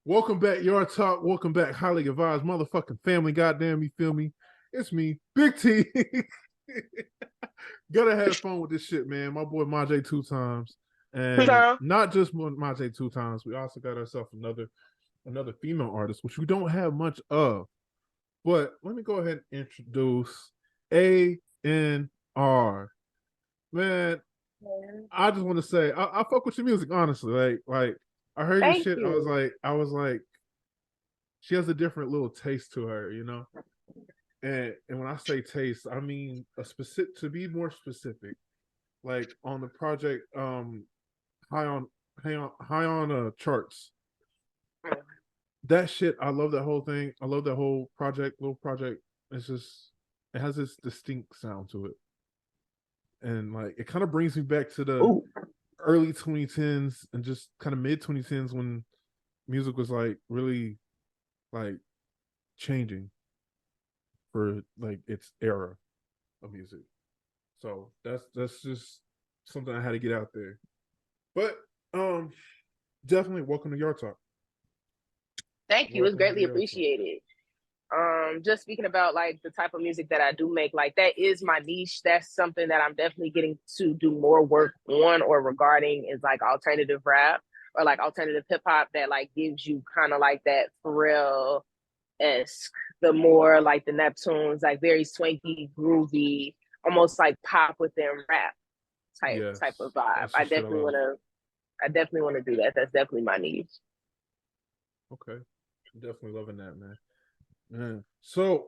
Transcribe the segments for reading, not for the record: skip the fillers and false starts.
Welcome back, Yard Talk. Welcome back, highly advised motherfucking family. Goddamn, you feel me? It's me, Big T. Gotta have fun with this shit, man. My boy Majay two times, and Time. not just Majay two times. We also got ourselves another female artist, which we don't have much of. But let me go ahead and introduce AN.R. Man, I just want to say I fuck with your music, honestly. Like I heard your Thank shit. you. I was like, she has a different little taste to her, And when I say taste, I mean a specific. To be more specific, like on the project, high on high on charts. That shit, I love that whole thing. I love that whole project, little project. It's just it has this distinct sound to it, and like it kind of brings me back to the Ooh, early 2010s and just kind of mid 2010s when music was like really like changing for like its era of music. So that's just something I had to get out there. But definitely welcome to Yard Talk. thank you. It's Welcome to greatly Yard Talk. appreciated. Just speaking about like the type of music that I do make, like that is my niche. That's something that I'm definitely getting to do more work on or regarding is like alternative rap or like alternative hip hop that like gives you kind of like that Pharrell esque, the more like the Neptunes, like very swanky, groovy, almost like pop within rap type Yes, of vibe. that's the shit I love. I definitely want to do that. That's definitely my niche. Okay, I'm definitely loving that, man. Man, so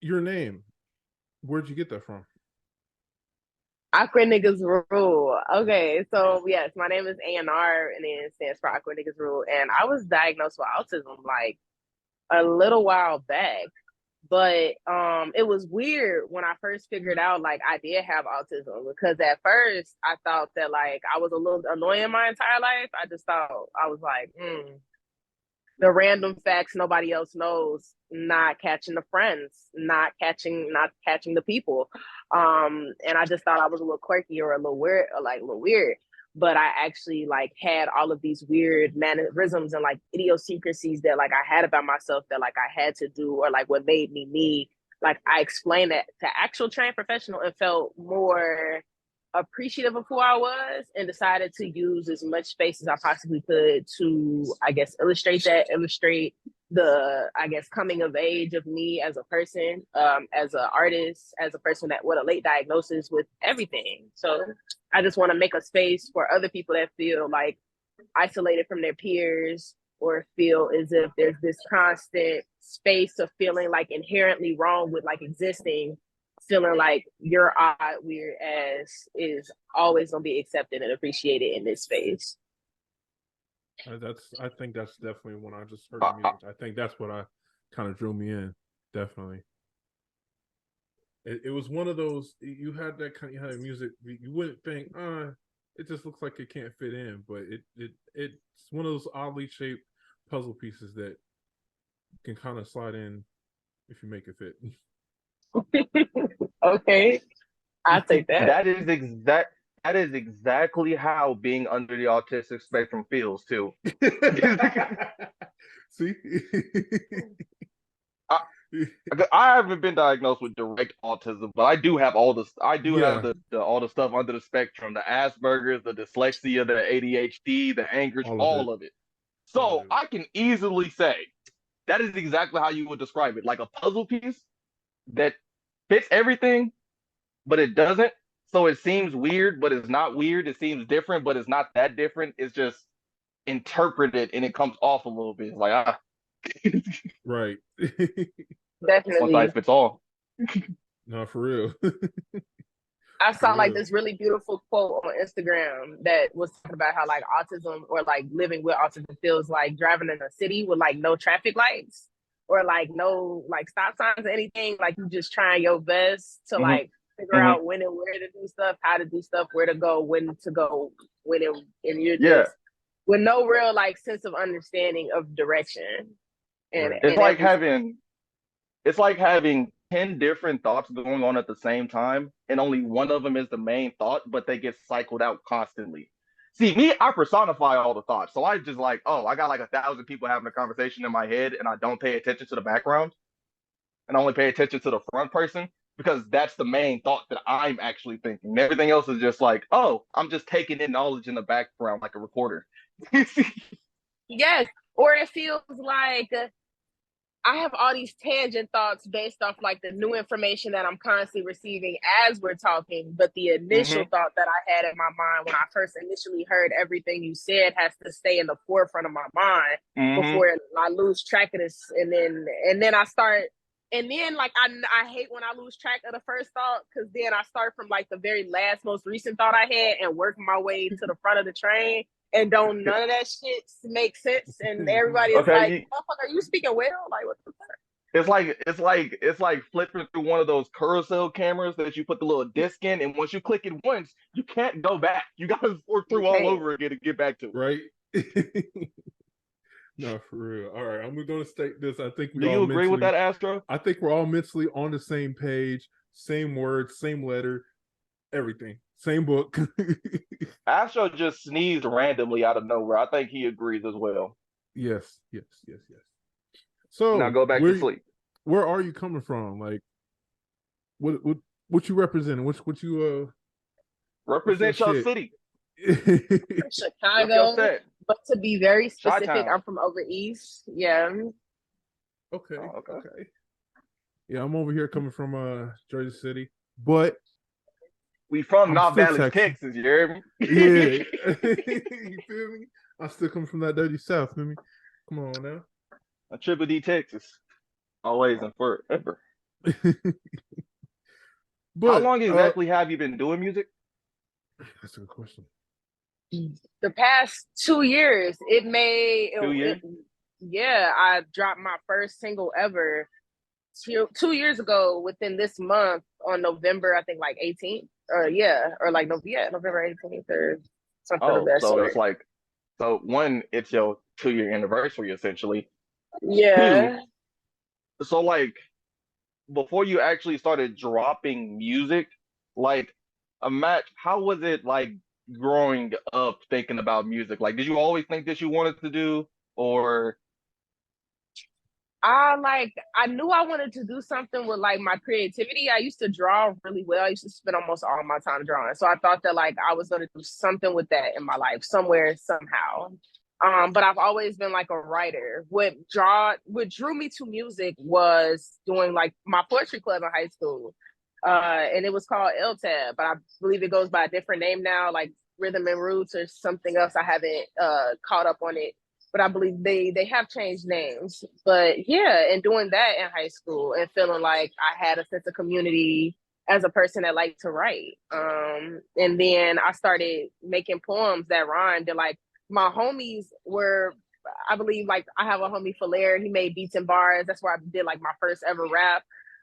your name, where'd you get that from? Aqua Niggas Rule. Okay, so yes, my name is AN.R and it stands for Aqua Niggas Rule. And I was diagnosed with autism like a little while back. But it was weird when I first figured out like I did have autism because at first I thought that like I was a little annoying my entire life. I just thought I was like, the random facts nobody else knows, not catching the friends, not catching the people. And I just thought I was a little quirky or a little weird or like a little weird. But I actually like had all of these weird mannerisms and like idiosyncrasies that like I had about myself that like I had to do or like what made me me. Like I explained that to actual trained professional and felt more appreciative of who I was and decided to use as much space as I possibly could to, I guess, illustrate the, I guess, coming of age of me as a person, as an artist, as a person that with a late diagnosis with everything. So I just want to make a space for other people that feel like isolated from their peers or feel as if there's this constant space of feeling like inherently wrong with like existing, feeling like your odd, weird ass is always gonna be accepted and appreciated in this space. I think that's definitely when I just heard Uh, the uh, music. I think that's what I kind of drew me in. Definitely. It was one of those you had that kind of you had music you wouldn't think it just looks like it can't fit in, but it's one of those oddly shaped puzzle pieces that can kind of slide in if you make it okay, I'll fit. take that. That is exactly how being under the autistic spectrum feels too. See. I, I haven't been diagnosed with direct autism, but I do have all the I do have Yeah, the all the stuff under the spectrum, the Asperger's, the dyslexia, the ADHD, the anger, all of it, all of it. all of So it. I can easily say that is exactly how you would describe it, like a puzzle piece that fits everything, but it doesn't. So it seems weird, but it's not weird. It seems different, but it's not that different. It's just interpreted and it comes off a little bit. It's like Right. one size Definitely. fits all. No, for real. I For saw like real. this really beautiful quote on Instagram that was talking about how like autism or like living with autism feels like driving in a city with like no traffic lights or like no like stop signs or anything. Like you just trying your best to Hmm. like figure Hmm. out when and where to do stuff, how to do stuff, where to go, when to go, and you're Yeah, just with no real like sense of understanding of direction and Right. it's and like every having it's like having 10 different thoughts going on at the same time, and only one of them is the main thought, but they get cycled out constantly. See, me, I personify all the thoughts. So I just like, oh, I got like 1,000 people having a conversation in my head, and I don't pay attention to the background, and I only pay attention to the front person because that's the main thought that I'm actually thinking. And everything else is just like, oh, I'm just taking in knowledge in the background like a recorder. Yes. Or it feels like I have all these tangent thoughts based off like the new information that I'm constantly receiving as we're talking. But the initial thought that I had in my mind when I first initially heard everything you said has to stay in the forefront of my mind before I lose track of this. And then I start, and then like I hate when I lose track of the first thought, because then I start from like the very last most recent thought I had and work my way to the front of the train. And don't none of that shit make sense, and everybody is like, "Motherfucker, are you speaking well?" Like, what the fuck? It's like flipping through one of those carousel cameras that you put the little disc in, and once you click it once, you can't go back. You gotta work through all over again to get back to it. Right? No, for real. All right, I'm going to state this. I think Do you agree with that, Astro? I think we're all mentally on the same page, same words, same letter, everything. Same book. Astro just sneezed randomly out of nowhere. I think he agrees as well. Yes. So now go back to sleep. Where are you coming from? Like, what you representing? What you represent your city? Chicago, but to be very specific, Chi-town. I'm from over east. Yeah. Okay. Yeah, I'm over here coming from Jersey City, but we from North Dallas, Texas. You hear me? Yeah. You feel me? I still come from that dirty South. Feel me? Come on now. A Triple D, Texas. Always and forever. But how long exactly have you been doing music? That's a good question. The past 2 years. 2 years? Yeah, I dropped my first single ever 2 years ago within this month on November, I think like 18th. November 18th or something of that sort. It's like, it's your 2-year anniversary essentially. Yeah. 2, so like, before you actually started dropping music, like, how was it like growing up thinking about music? Like, did you always think that you wanted to do, or? I knew I wanted to do something with like my creativity. I used to draw really well. I used to spend almost all my time drawing. So I thought that like I was going to do something with that in my life somewhere, somehow. But I've always been like a writer. What drew me to music was doing like my poetry club in high school. And it was called LTAB, but I believe it goes by a different name now, like Rhythm and Roots or something else. I haven't caught up on it. But I believe they have changed names. But yeah, and doing that in high school and feeling like I had a sense of community as a person that liked to write. And then I started making poems that rhymed. And like my homies were, I believe, like I have a homie Phalair. He made beats and bars. That's where I did like my first ever rap.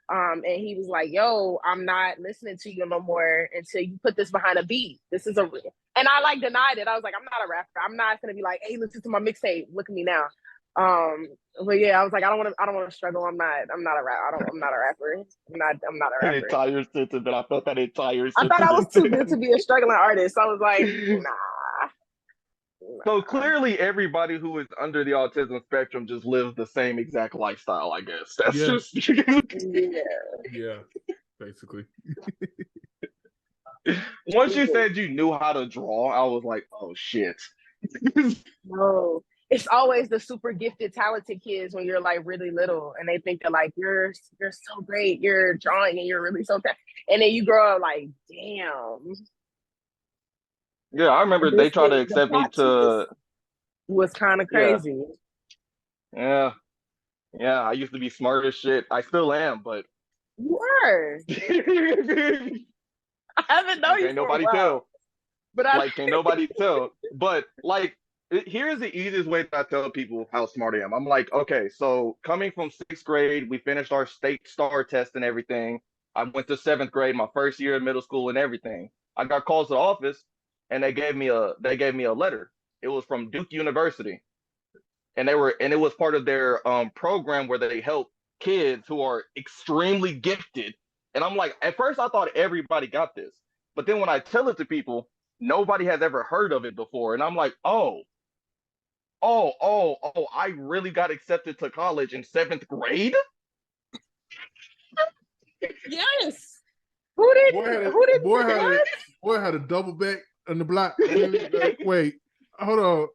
And he was like, "Yo, I'm not listening to you no more until you put this behind a beat. This is a," and I like denied it. I was like, "I'm not a rapper. I'm not gonna be like, hey, listen to my mixtape. Look at me now." But yeah, I was like, I don't want to struggle. I'm not a rapper. I'm not a rapper. I'm not a rapper. That entire sentence, but I felt that entire sentence. I thought I was too good to be a struggling artist. I was like, nah. So clearly, everybody who is under the autism spectrum just lives the same exact lifestyle, I guess. That's just yeah, basically. Once you said you knew how to draw, I was like, oh shit. No, it's always the super gifted, talented kids when you're like really little, and they think that like you're so great, you're drawing, and you're really so talented, and then you grow up like, damn. Yeah, I remember they tried to accept me to. Was kind of crazy. Yeah, I used to be smart as shit. I still am, but you are. I haven't known you. Can't nobody tell. But can't nobody tell. But like, here's the easiest way that I tell people how smart I am. I'm like, okay, so coming from 6th grade, we finished our state star test and everything. I went to 7th grade, my first year in middle school and everything. I got called to the office. And they gave me a letter. It was from Duke University, and it was part of their program where they help kids who are extremely gifted. And I'm like, at first I thought everybody got this, but then when I tell it to people, nobody has ever heard of it before. And I'm like, I really got accepted to college in 7th grade? Yes. Who did what? Boy had a double back on the block. Like, wait, hold on.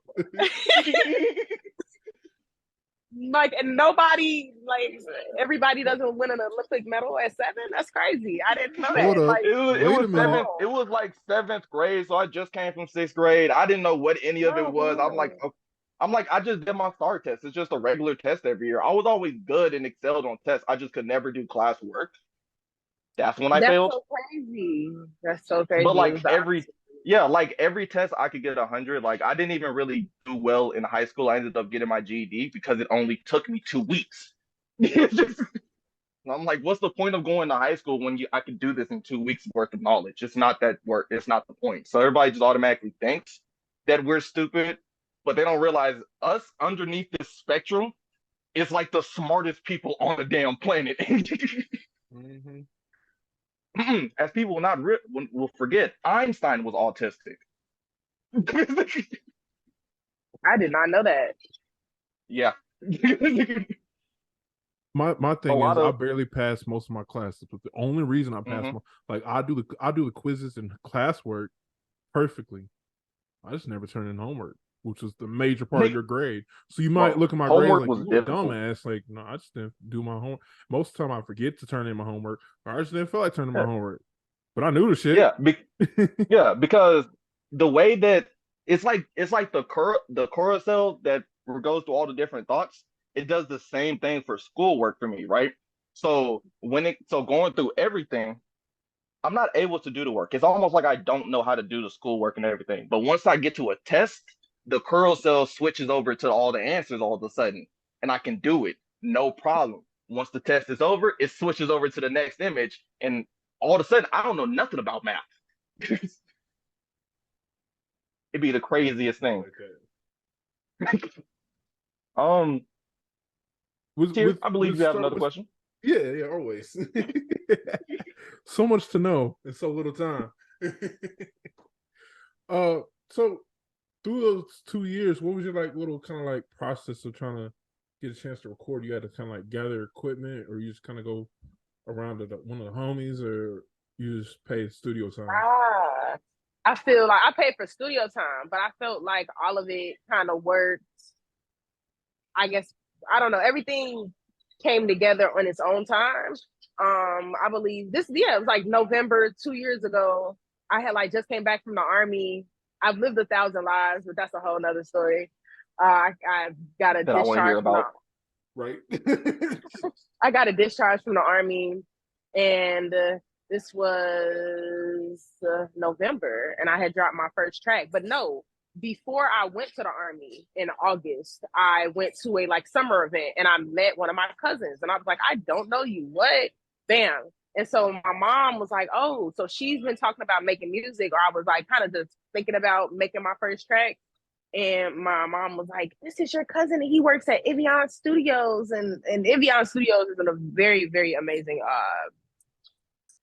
Like, and nobody, like, everybody doesn't win an Olympic medal at 7. That's crazy. I didn't know Hold that. up. Like, It was seventh. It was like 7th grade, so I just came from 6th grade. I didn't know what any of it was. I'm like, I just did my STAR test. It's just a regular test every year. I was always good and excelled on tests. I just could never do classwork. That's when I failed. so crazy. That's so crazy. But like every test I could get 100. Like I didn't even really do well in high school. I ended up getting my GED because it only took me 2 weeks. I'm like, what's the point of going to high school when I could do this in 2 weeks worth of knowledge? It's not that work. It's not the point. So everybody just automatically thinks that we're stupid, but they don't realize us underneath this spectrum is like the smartest people on the damn planet. Mm-hmm. As people will forget, Einstein was autistic. I did not know that. Yeah. My thing is, I barely pass most of my classes, but the only reason I pass, I do the quizzes and classwork perfectly. I just never turn in homework, which is the major part of your grade. So you might look at my grade like, you dumbass. Like, no, I just didn't do my homework. Most of the time, I forget to turn in my homework, or I just didn't feel like turning my homework. But I knew the shit. Yeah, because the way that it's like the carousel that goes through all the different thoughts. It does the same thing for schoolwork for me, right? So going through everything, I'm not able to do the work. It's almost like I don't know how to do the schoolwork and everything. But once I get to a test, the carousel switches over to all the answers all of a sudden, and I can do it, no problem. Once the test is over, it switches over to the next image, and all of a sudden, I don't know nothing about math. It'd be the craziest thing. I believe you have another question. Yeah, always. So much to know in so little time. So through those 2 years, what was your little kind of process of trying to get a chance to record? You had to kind of gather equipment, or you just kind of go around to one of the homies, or you just pay studio time? I feel like I paid for studio time, but I felt like all of it kind of worked. I guess, I don't know, everything came together on its own time. I believe it was like November 2 years ago. I had just came back from the Army. I've lived 1,000 lives, but that's a whole nother story. I got a discharge from right. I got a discharge from the Army, and this was November, and I had dropped my first track. But no, before I went to the Army in August, I went to a summer event, and I met one of my cousins, and I was like, I don't know you. What? Bam. And so my mom was like, oh, so she's been talking about making music, or I was kind of just thinking about making my first track. And my mom was like, this is your cousin, and he works at Evian Studios. And Evian Studios is a very, very amazing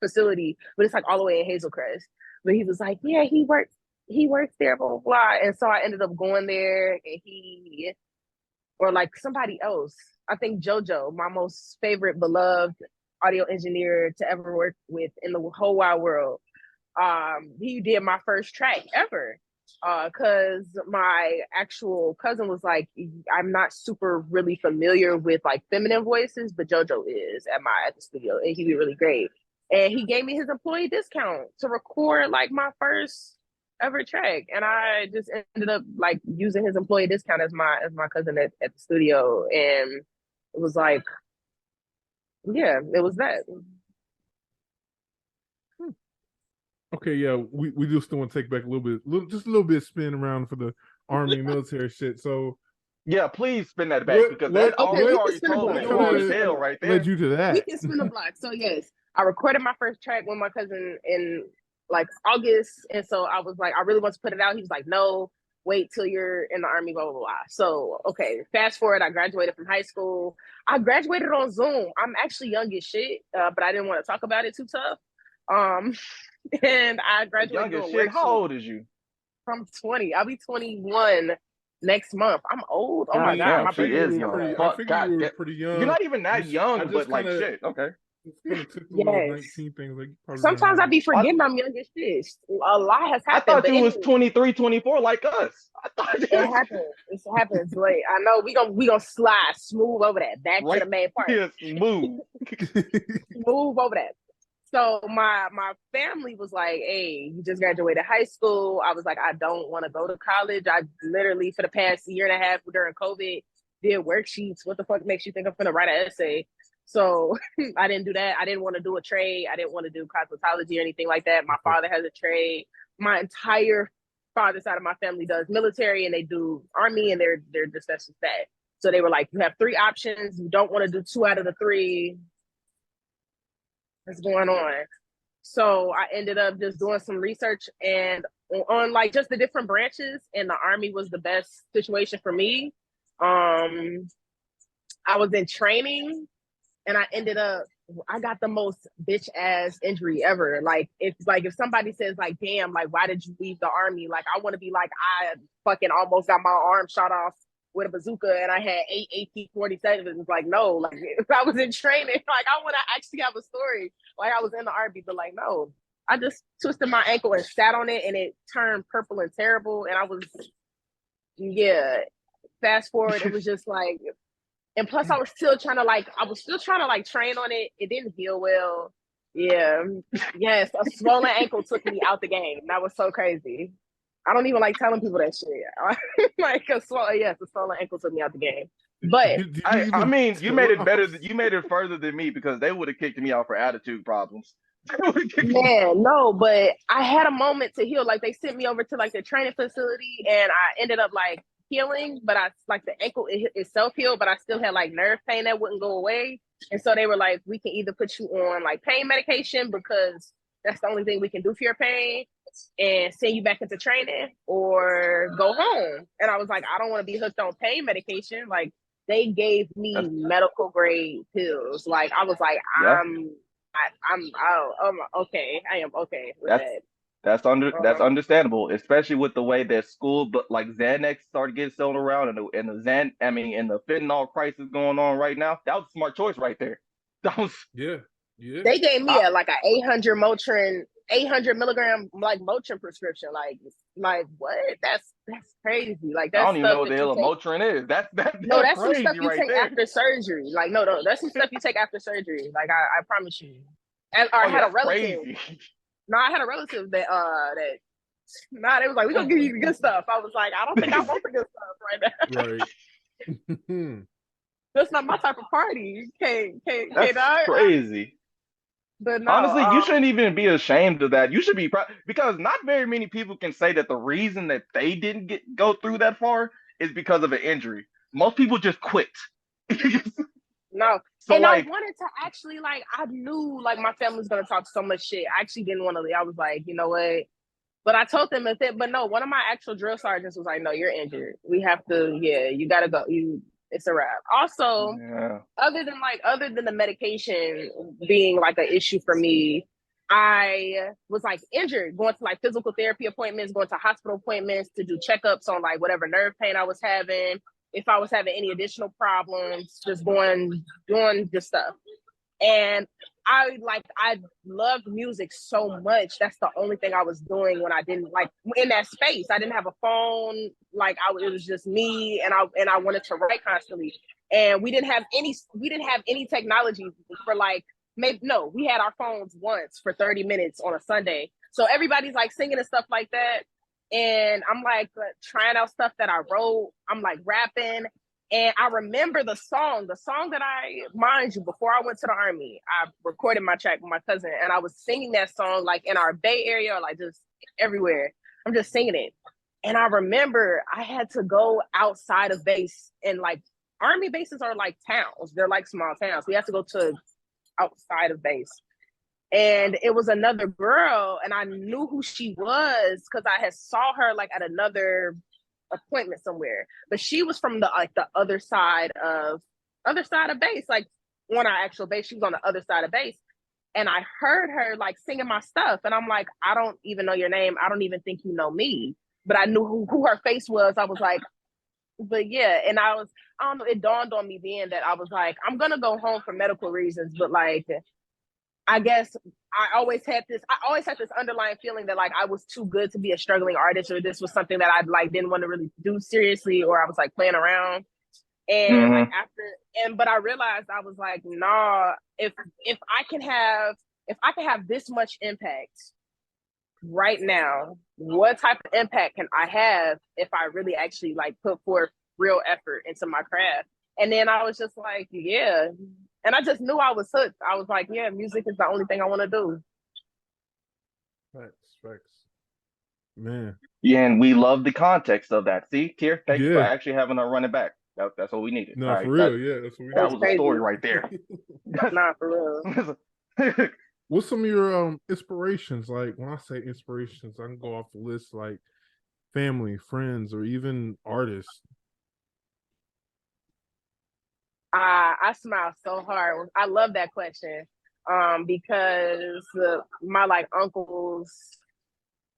facility, but it's all the way in Hazel Crest. But he was like, yeah, he works there, blah, blah, blah. And so I ended up going there, and somebody else, I think JoJo, my most favorite, beloved audio engineer to ever work with in the whole wide world. He did my first track ever. Because my actual cousin was like, I'm not super really familiar with feminine voices, but JoJo is at the studio, and he'd be really great. And he gave me his employee discount to record my first ever track, and I just ended up using his employee discount as my cousin at the studio, and it was it was that. Okay, yeah, we just want to take back just a little bit spin around for the Army military shit. So yeah, please spin that back, because that already told me right there. Led you to that. We can spin the block. So yes, I recorded my first track with my cousin in August, and so I was I really want to put it out. He was like, no, wait till you're in the Army, blah, blah, blah. So, okay, fast forward, I graduated from high school. I graduated on Zoom. I'm actually young as shit, but I didn't want to talk about it too tough. And I graduated young as shit. How old is you? I'm 20. I'll be 21 next month. I'm old. Oh my God God. damn, My she birthday is is young. I Fuck, figured God you were damn. pretty You're young. not even that young, but like shit. Okay. Kind of took the little Yes. 19 thing. Like, you probably Sometimes I around. be forgetting I'm young as shit. A lot has I happened, thought but you was anyway, 23, 24 like us. I thought you it was happens. It happens. Like I know we gonna slide smooth over that. Back to right the main part. here, smooth. Move over that. So my family was like, "Hey, you just graduated high school." I was like, "I don't want to go to college." I literally for the past year and a half during COVID did worksheets. What the fuck makes you think I'm gonna write an essay? So I didn't do that. I didn't want to do a trade. I didn't want to do cosmetology or anything like that. My father has a trade. My entire father side of my family does military and they do army and they're just that's just that. So they were like, you have three options. You don't want to do two out of the three. What's going on? So I ended up just doing some research and on like just the different branches, and the army was the best situation for me. I was in training and I got the most bitch ass injury ever. Like if somebody says like, damn, like why did you leave the army? Like I want to be like, I fucking almost got my arm shot off with a bazooka and I had 8 AK-47s. Like no, like if I was in training, like I want to actually have a story. Like I was in the army, but like no, I just twisted my ankle and sat on it and it turned purple and terrible. And I was, yeah. Fast forward, it was just like, and plus I was still trying to like train on it. It didn't heal well. Yeah. Yes, a swollen ankle took me out the game. That was so crazy. I don't even like telling people that shit. Like a swollen ankle took me out the game. But Did you I even mean, you made it tell better. us? You made it further than me because they would have kicked me out for attitude problems. They would've kicked me- man, no, but I had a moment to heal. Like they sent me over to like the training facility and I ended up like healing, but I like the ankle itself healed, but I still had like nerve pain that wouldn't go away. And so they were like, we can either put you on like pain medication because that's the only thing we can do for your pain and send you back into training or go home. And I was like, I don't want to be hooked on pain medication. Like they gave me That's, medical grade pills. Like I was like, yeah, I'm okay. I am okay with that's that. that's understandable, especially with the way that school, but like Xanax started getting thrown around and the fentanyl crisis going on right now. That was a smart choice right there. That was Yeah, yeah. They gave me I, like a 800 milligram like Motrin prescription. Like what? That's crazy. Like I that's don't even know stuff what the that you hell a take. Motrin is. No, That's that's some stuff crazy you right take there. after surgery. Like no, that's some stuff you take after surgery. Like I promise you. Or I Oh yeah, had a that's relative. crazy. No, I had a relative that nah, they was like, we're gonna give you the good stuff. I was like, I don't think I want the good stuff right now. Right. That's not my type of party. Can't That's I? crazy. But no, Honestly, you shouldn't even be ashamed of that. You should be proud because not very many people can say that the reason that they didn't go through that far is because of an injury. Most people just quit. no. So And I like, wanted to actually like I knew like my family was gonna talk so much shit. I actually didn't want to leave. I was like, you know what? But I told them but no, one of my actual drill sergeants was like, no, you're injured. We have to, yeah, you gotta go. It's a wrap. Also, yeah, other than the medication being like an issue for me, I was like injured, going to like physical therapy appointments, going to hospital appointments to do checkups on like whatever nerve pain I was having, if I was having any additional problems, just doing this stuff. And I loved music so much. That's the only thing I was doing when I didn't like in that space. I didn't have a phone. Like it was just me, and I wanted to write constantly. And we didn't have any technology for like maybe no. We had our phones once for 30 minutes on a Sunday. So everybody's like singing and stuff like that. And I'm like trying out stuff that I wrote. I'm like rapping. And I remember the song that mind you, before I went to the army, I recorded my track with my cousin and I was singing that song like in our Bay Area, like just everywhere. I'm just singing it. And I remember I had to go outside of base and like army bases are like towns. They're like small towns. We have to go to outside of base. And it was another girl and I knew who she was because I had saw her like at another appointment somewhere, but she was from the other side of base, like on our actual base. She was on the other side of base, and I heard her like singing my stuff, and I'm like, I don't even know your name. I don't even think you know me. but I knew who her face was. I was like, but yeah, and I don't know, it dawned on me then that I was like, I'm gonna go home for medical reasons, but like, I guess I always had this underlying feeling that like I was too good to be a struggling artist, or this was something that I like didn't want to really do seriously, or I was like playing around. And like but I realized I was like, nah, if I can have this much impact right now, what type of impact can I have if I really actually like put forth real effort into my craft? And then I was just like, yeah. And I just knew I was hooked. I was like, yeah, music is the only thing I want to do. Facts. Man. Yeah, and we love the context of that. See, Kier, thank you for Yeah. actually having to run it back. That's what we needed. No, All for right, real. Yeah, that's what we that need. was a story right there. Nah, for real. What's some of your inspirations? Like when I say inspirations, I can go off the list like family, friends, or even artists. I smile so hard. I love that question. Because my like uncles,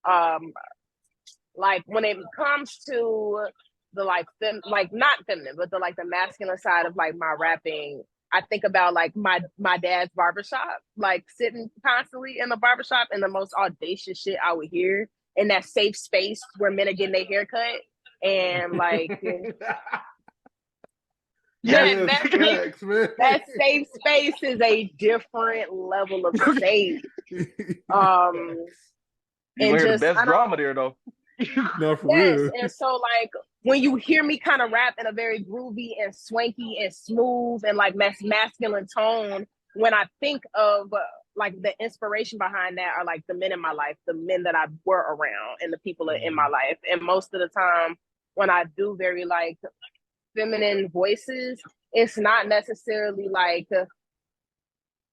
like when it comes to the like like not feminine, but the like the masculine side of like my rapping, I think about like my dad's barbershop, like sitting constantly in the barbershop and the most audacious shit I would hear in that safe space where men are getting their hair cut. And like that safe space is a different level of safe. You hear the best drama there though. No, for real. And so like when you hear me kind of rap in a very groovy and swanky and smooth and like masculine tone, when I think of like the inspiration behind that are like the men in my life, the men that I were around, and the people in my life. And most of the time, when I do very like feminine voices, it's not necessarily like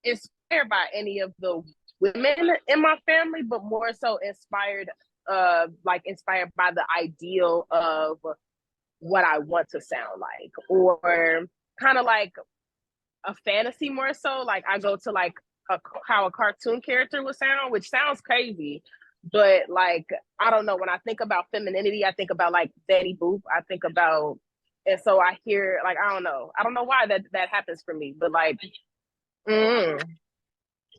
inspired by any of the women in my family, but more so inspired by the ideal of what I want to sound like, or kind of like a fantasy more so. Like I go to like how a cartoon character would sound, which sounds crazy, but like I don't know. When I think about femininity, I think about like Betty Boop. I think about, and so I hear like I don't know why that happens for me, but like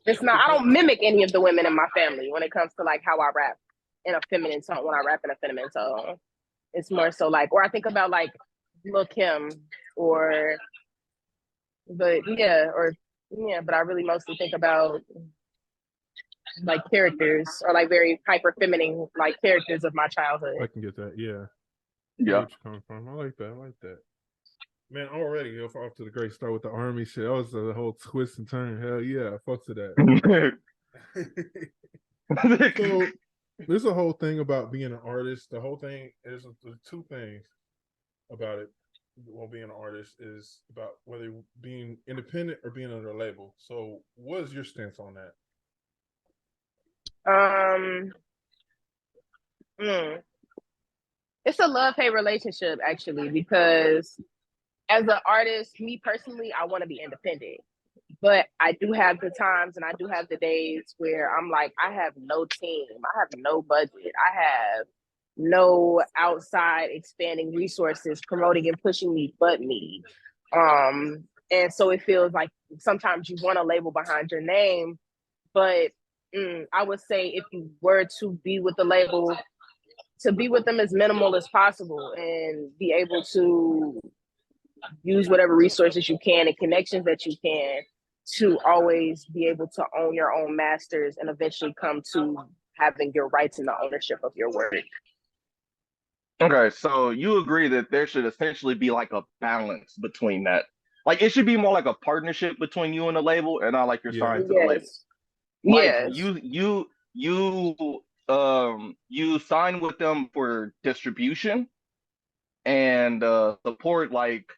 it's not. I don't mimic any of the women in my family when it comes to like how I rap in a feminine tone. When I rap in a feminine tone, it's more so like, or I think about like Lil Kim, but I really mostly think about like characters or like very hyper feminine like characters of my childhood. I can get that. Yeah. Yeah. Where you come from? I like that. Man, already off to the great start with the army shit. That was a whole twist and turn. Hell yeah, I fucked to that. So there's a whole thing about being an artist. The whole thing is two things about it. While being an artist is about whether being independent or being under a label. So what is your stance on that? It's a love-hate relationship actually, because as an artist, me personally, I want to be independent. But I do have the times and I do have the days where I'm like, I have no team, I have no budget, I have no outside expanding resources promoting and pushing me but me. And so it feels like sometimes you want a label behind your name, but I would say if you were to be with the label, to be with them as minimal as possible and be able to use whatever resources you can and connections that you can to always be able to own your own masters and eventually come to having your rights and the ownership of your work. Okay, so you agree that there should essentially be like a balance between that. Like it should be more like a partnership between you and the label and not like you're signed to the label. Like you sign with them for distribution and support like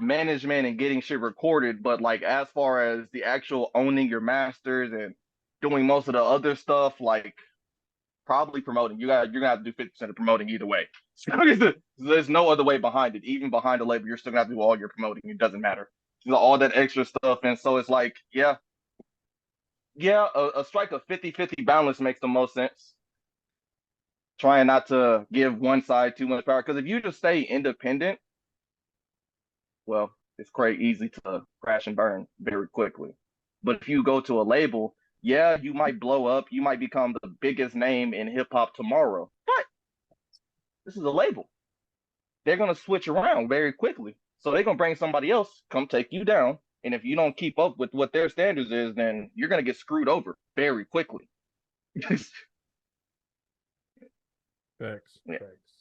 management and getting shit recorded, but like as far as the actual owning your masters and doing most of the other stuff, like probably promoting, you're gonna have to do 50% of promoting either way. There's no other way behind it. Even behind the label, you're still gonna have to do all your promoting. It doesn't matter. All that extra stuff. And so it's like, a strike of 50-50 balance makes the most sense. trying not to give one side too much power. Because if you just stay independent, well, it's quite easy to crash and burn very quickly. But if you go to a label, yeah, you might blow up, you might become the biggest name in hip hop tomorrow. But this is a label. They're gonna switch around very quickly. So they're gonna bring somebody else, come take you down. And if you don't keep up with what their standards is, then you're gonna get screwed over very quickly. Facts. Yeah. Facts.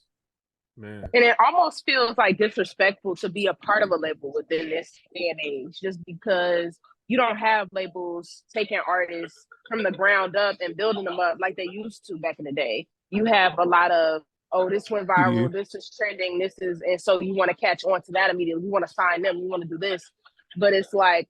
Man. And it almost feels like disrespectful to be a part of a label within this day and age, just because you don't have labels taking artists from the ground up and building them up like they used to back in the day. You have a lot of, oh, this went viral, this is trending, this is, and so you want to catch on to that immediately. You want to sign them, you want to do this. But it's like,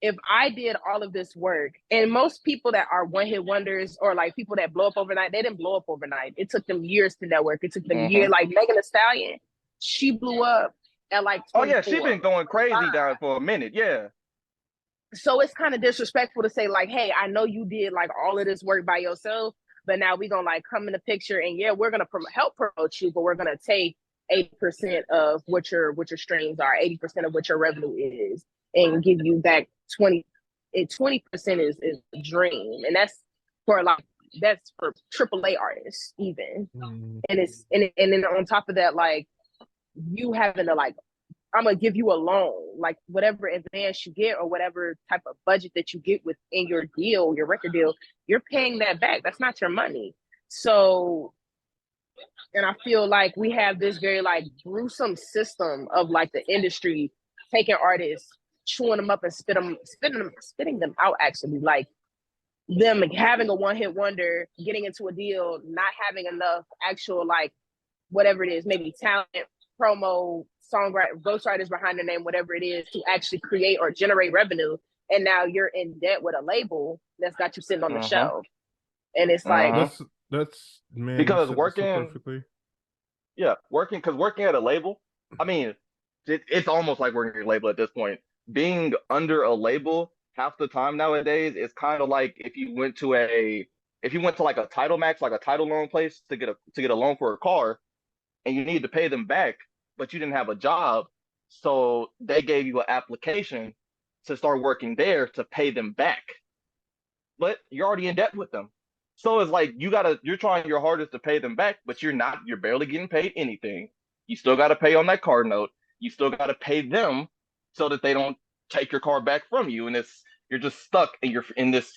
if I did all of this work, and most people that are one-hit wonders or like people that blow up overnight, they didn't blow up overnight. It took them years to network. It took them years. Like Megan Thee Stallion, she blew up at like 24. Oh yeah, she's been going crazy down for a minute. Yeah. So it's kind of disrespectful to say like, hey, I know you did like all of this work by yourself, but now we're gonna like come in the picture and yeah, we're gonna help promote you, but we're gonna take 80% of what your streams are, 80% of what your revenue is, and give you back 20%. 20% is a dream, and that's for AAA artists even. And it's and then on top of that, like you having to like, I'm gonna give you a loan, like whatever advance you get or whatever type of budget that you get within your deal, your record deal, you're paying that back. That's not your money. So, and I feel like we have this very like gruesome system of like the industry taking artists, chewing them up and spitting them out, actually, like them having a one-hit wonder, getting into a deal, not having enough actual like whatever it is, maybe talent, promo, songwriter, ghostwriters behind the name, whatever it is, to actually create or generate revenue. And now you're in debt with a label that's got you sitting on the shelf. And it's like that's man, because working so perfectly. Yeah, working at a label, I mean, it's almost like working at a label at this point. Being under a label half the time nowadays is kind of like if you went to like a title max, like a title loan place to get a loan for a car, and you need to pay them back, but you didn't have a job, so they gave you an application to start working there to pay them back, but you're already in debt with them. So it's like you're trying your hardest to pay them back, but you're barely getting paid anything. You still got to pay on that car note. You still got to pay them so that they don't take your car back from you, and you're just stuck, and you're in this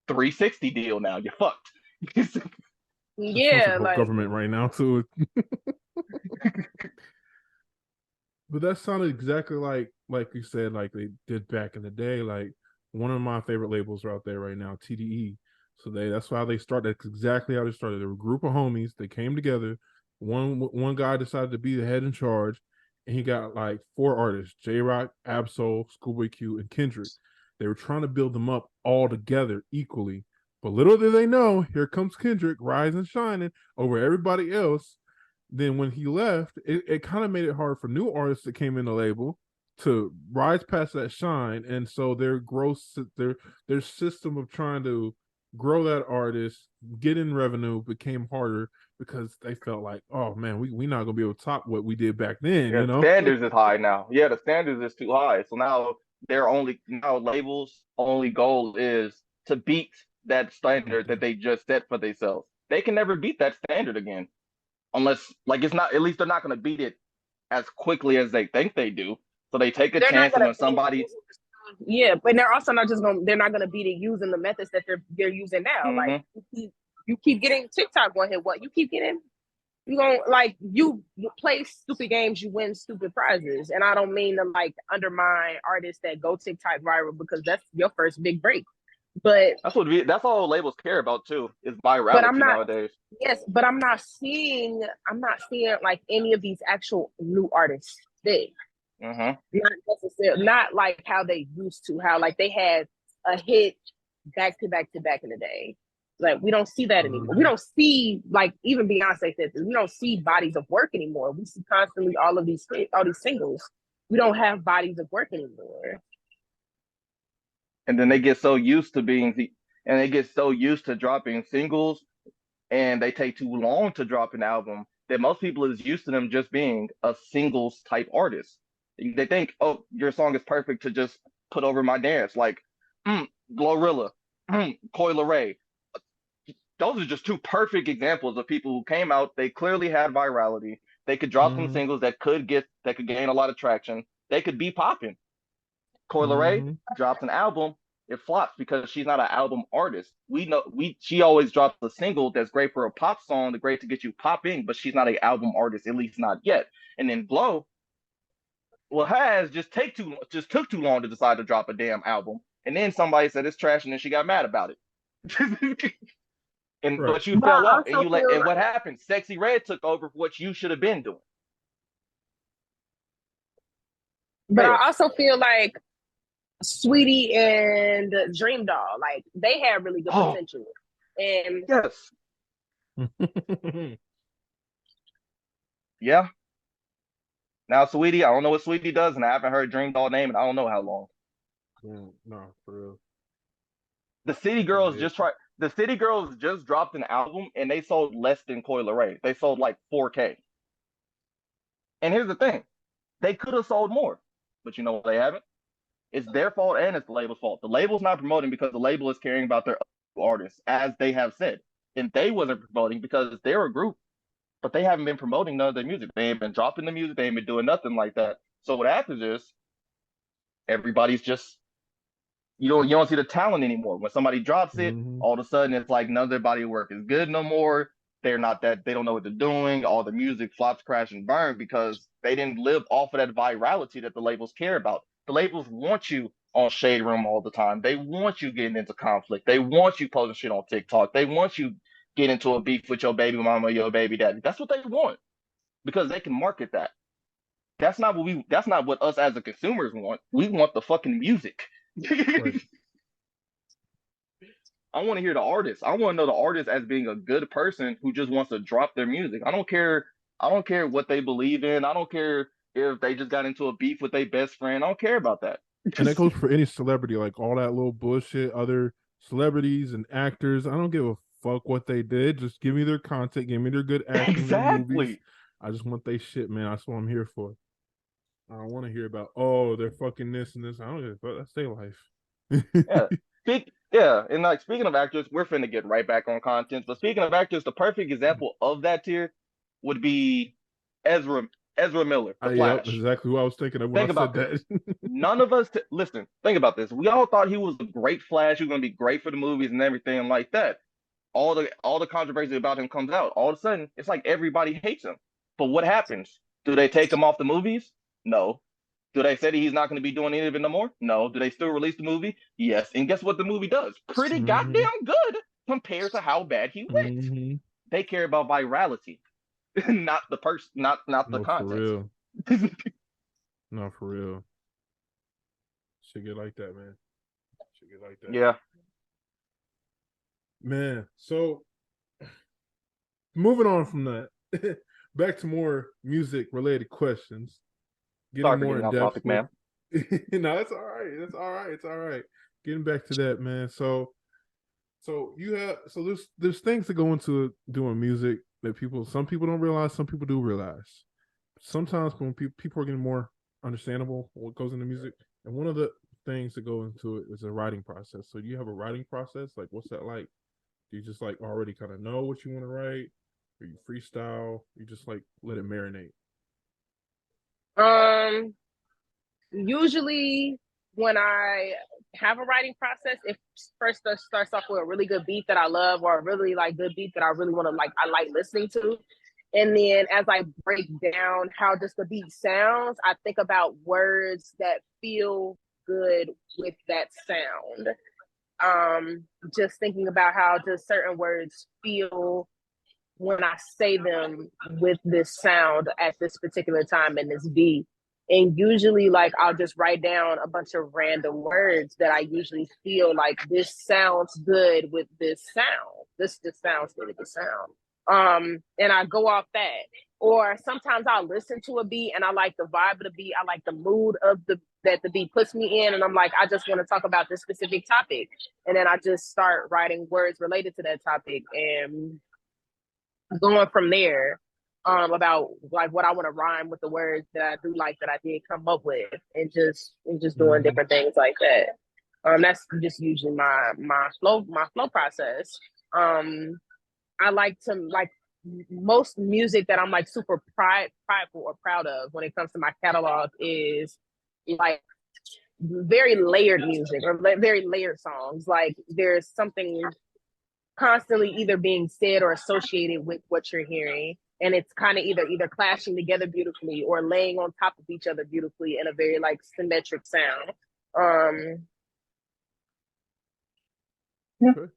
360 deal now. You're fucked. Yeah, like government right now too. But that sounded exactly like you said, like they did back in the day. Like one of my favorite labels are out there right now, TDE. So that's how they started. That's exactly how they started. They were a group of homies. They came together. One guy decided to be the head in charge, and he got like 4 artists: J Rock, Absol, Schoolboy Q, and Kendrick. They were trying to build them up all together equally. But little did they know, here comes Kendrick, rising, shining over everybody else. Then when he left, it kind of made it hard for new artists that came in the label to rise past that shine. And so their system of trying to grow that artist, get in revenue became harder because they felt like, oh man, we not gonna be able to top what we did back then. Yeah, you know, standards is high now. Yeah, the standards is too high. So now labels' only goal is to beat that standard that they just set for themselves. They can never beat that standard again, unless like it's not. At least they're not going to beat it as quickly as they think they do. So they take a chance, and when somebody, yeah, but they're also not just going. They're not going to beat it using the methods that they're using now. Like you keep getting TikTok one hit. What you keep getting? You gonna like you play stupid games, you win stupid prizes. And I don't mean to like undermine artists that go TikTok viral because that's your first big break. But that's all labels care about too, is virality nowadays. Yes, but I'm not seeing like any of these actual new artists big. Not necessarily, not like how they used to, how like they had a hit back to back in the day. Like we don't see that anymore. We don't see, like, even Beyonce said this, we don't see bodies of work anymore. We see constantly all these singles. We don't have bodies of work anymore. And then they get so used to dropping singles and they take too long to drop an album, that most people is used to them just being a singles type artist. They think, oh, your song is perfect to just put over my dance, like Glorilla, Coi Leray. Those are just two perfect examples of people who came out. They clearly had virality. They could drop some singles that could gain a lot of traction. They could be popping. Coi Leray drops an album, it flops because she's not an album artist. We know she always drops a single that's great for a pop song, that's great to get you popping, but she's not an album artist, at least not yet. And then Glow, well, has just took too long to decide to drop a damn album, and then somebody said it's trash, and then she got mad about it. And Right. but you But fell I off, and also feel what happened? Sexy Red took over for what you should have been doing. but I also feel like Sweetie and Dream Doll, like they had really good potential. And yes. Yeah. Now, Sweetie, I don't know what Sweetie does, and I haven't heard Dream Doll name, and I don't know how long. No, for real. The City Girls just dropped an album, and they sold less than Coi Leray. They sold like 4K. And here's the thing, they could have sold more, but you know what? They haven't. It's their fault and it's the label's fault. The label's not promoting because the label is caring about their artists, as they have said, and they wasn't promoting because they're a group, but they haven't been promoting none of their music. They ain't been dropping the music. They ain't been doing nothing like that. So what happens is everybody's just you don't see the talent anymore. When somebody drops it, all of a sudden it's like none of their body of work is good no more. They don't know what they're doing. All the music flops, crash, and burn because they didn't live off of that virality that the labels care about. The labels want you on Shade Room all the time. They want you getting into conflict. They want you posting shit on TikTok. They want you getting into a beef with your baby mama or your baby daddy. That's what they want because they can market that. That's not what us as the consumers want. We want the fucking music. Right. I want to hear the artist. I want to know the artist as being a good person who just wants to drop their music. I don't care what they believe in. I don't care if they just got into a beef with their best friend. I don't care about that. And that goes for any celebrity, like all that little bullshit, other celebrities and actors. I don't give a fuck what they did. Just give me their content, give me their good acting, their movies. I just want they shit, man. That's what I'm here for. I don't want to hear about, oh, they're fucking this and this. I don't give a fuck. That's their life. Yeah. And like speaking of actors, we're finna get right back on content. But speaking of actors, the perfect example of that tier would be Ezra Miller, the Flash. Yep, exactly who I was thinking of when I said that. None of us listen, think about this. We all thought he was a great Flash, he was gonna be great for the movies and everything like that. All the controversy about him comes out. All of a sudden, it's like everybody hates him. But what happens? Do they take him off the movies? No. Do they say that he's not going to be doing any of it no more? No. Do they still release the movie? Yes. And guess what the movie does? Pretty goddamn good compared to how bad he went. They care about virality, not the person, not the content. For real. No, for real. Should get like that, man. Should get like that. Yeah. Man, so moving on from that, back to more music related questions. Getting more in depth, topic, man. No, it's all right. It's all right. It's all right. Getting back to that, man. So there's things that go into doing music that some people don't realize, some people do realize. Sometimes when people are getting more understandable what goes into music, and one of the things that go into it is a writing process. So do you have a writing process? Like, what's that like? Do you just like already kind of know what you want to write? Or you freestyle? You just like let it marinate? Usually when I have a writing process, it first starts off with a really good beat that I love, or a really like good beat that I really want to like, I like listening to. And then as I break down how just the beat sounds, I think about words that feel good with that sound. Just thinking about how just certain words feel when I say them with this sound at this particular time in this beat. And usually like I'll just write down a bunch of random words that I usually feel like this sounds good with this sound. This just sounds good with the sound. And I go off that. Or sometimes I'll listen to a beat and I like the vibe of the beat. I like the mood of that the beat puts me in. And I'm like, I just want to talk about this specific topic. And then I just start writing words related to that topic. And going from there about like what I want to rhyme with the words that I do like that I did come up with, and just doing different things like that. That's just usually my flow process. I like to like most music that I'm like super prideful or proud of when it comes to my catalog is like very layered music or very layered songs. Like there's something constantly either being said or associated with what you're hearing, and it's kind of either clashing together beautifully or laying on top of each other beautifully in a very like symmetric sound. Okay.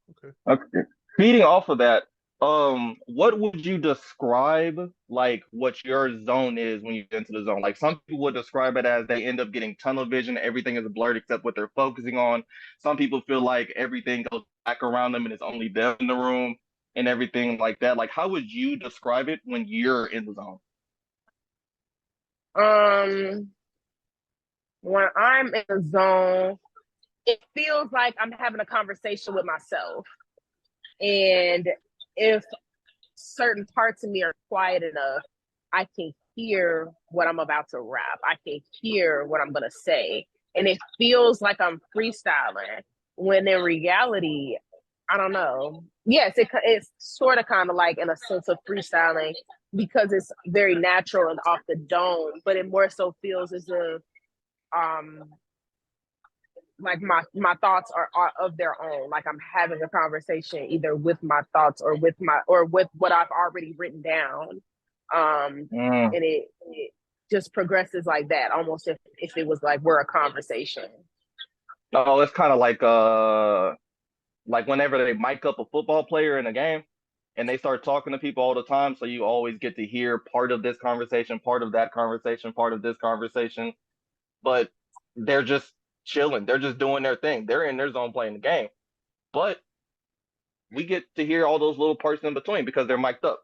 Feeding off of that, what would you describe like what your zone is when you get into the zone? Like some people would describe it as they end up getting tunnel vision, everything is blurred except what they're focusing on. Some people feel like everything goes back around them and it's only them in the room and everything like that. Like how would you describe it when you're in the zone? When I'm in the zone, it feels like I'm having a conversation with myself. And if certain parts of me are quiet enough, I can hear what I'm about to rap. I can hear what I'm going to say. And it feels like I'm freestyling when in reality, I don't know. Yes, it's sort of kind of like in a sense of freestyling because it's very natural and off the dome, but it more so feels as if like my thoughts are of their own. Like I'm having a conversation either with my thoughts or with what I've already written down. And it just progresses like that, almost if it was like we're a conversation. No, it's kind of like whenever they mic up a football player in a game and they start talking to people all the time, so you always get to hear part of this conversation, part of that conversation, part of this conversation, but they're just chilling. They're just doing their thing. They're in their zone playing the game. But we get to hear all those little parts in between because they're mic'd up.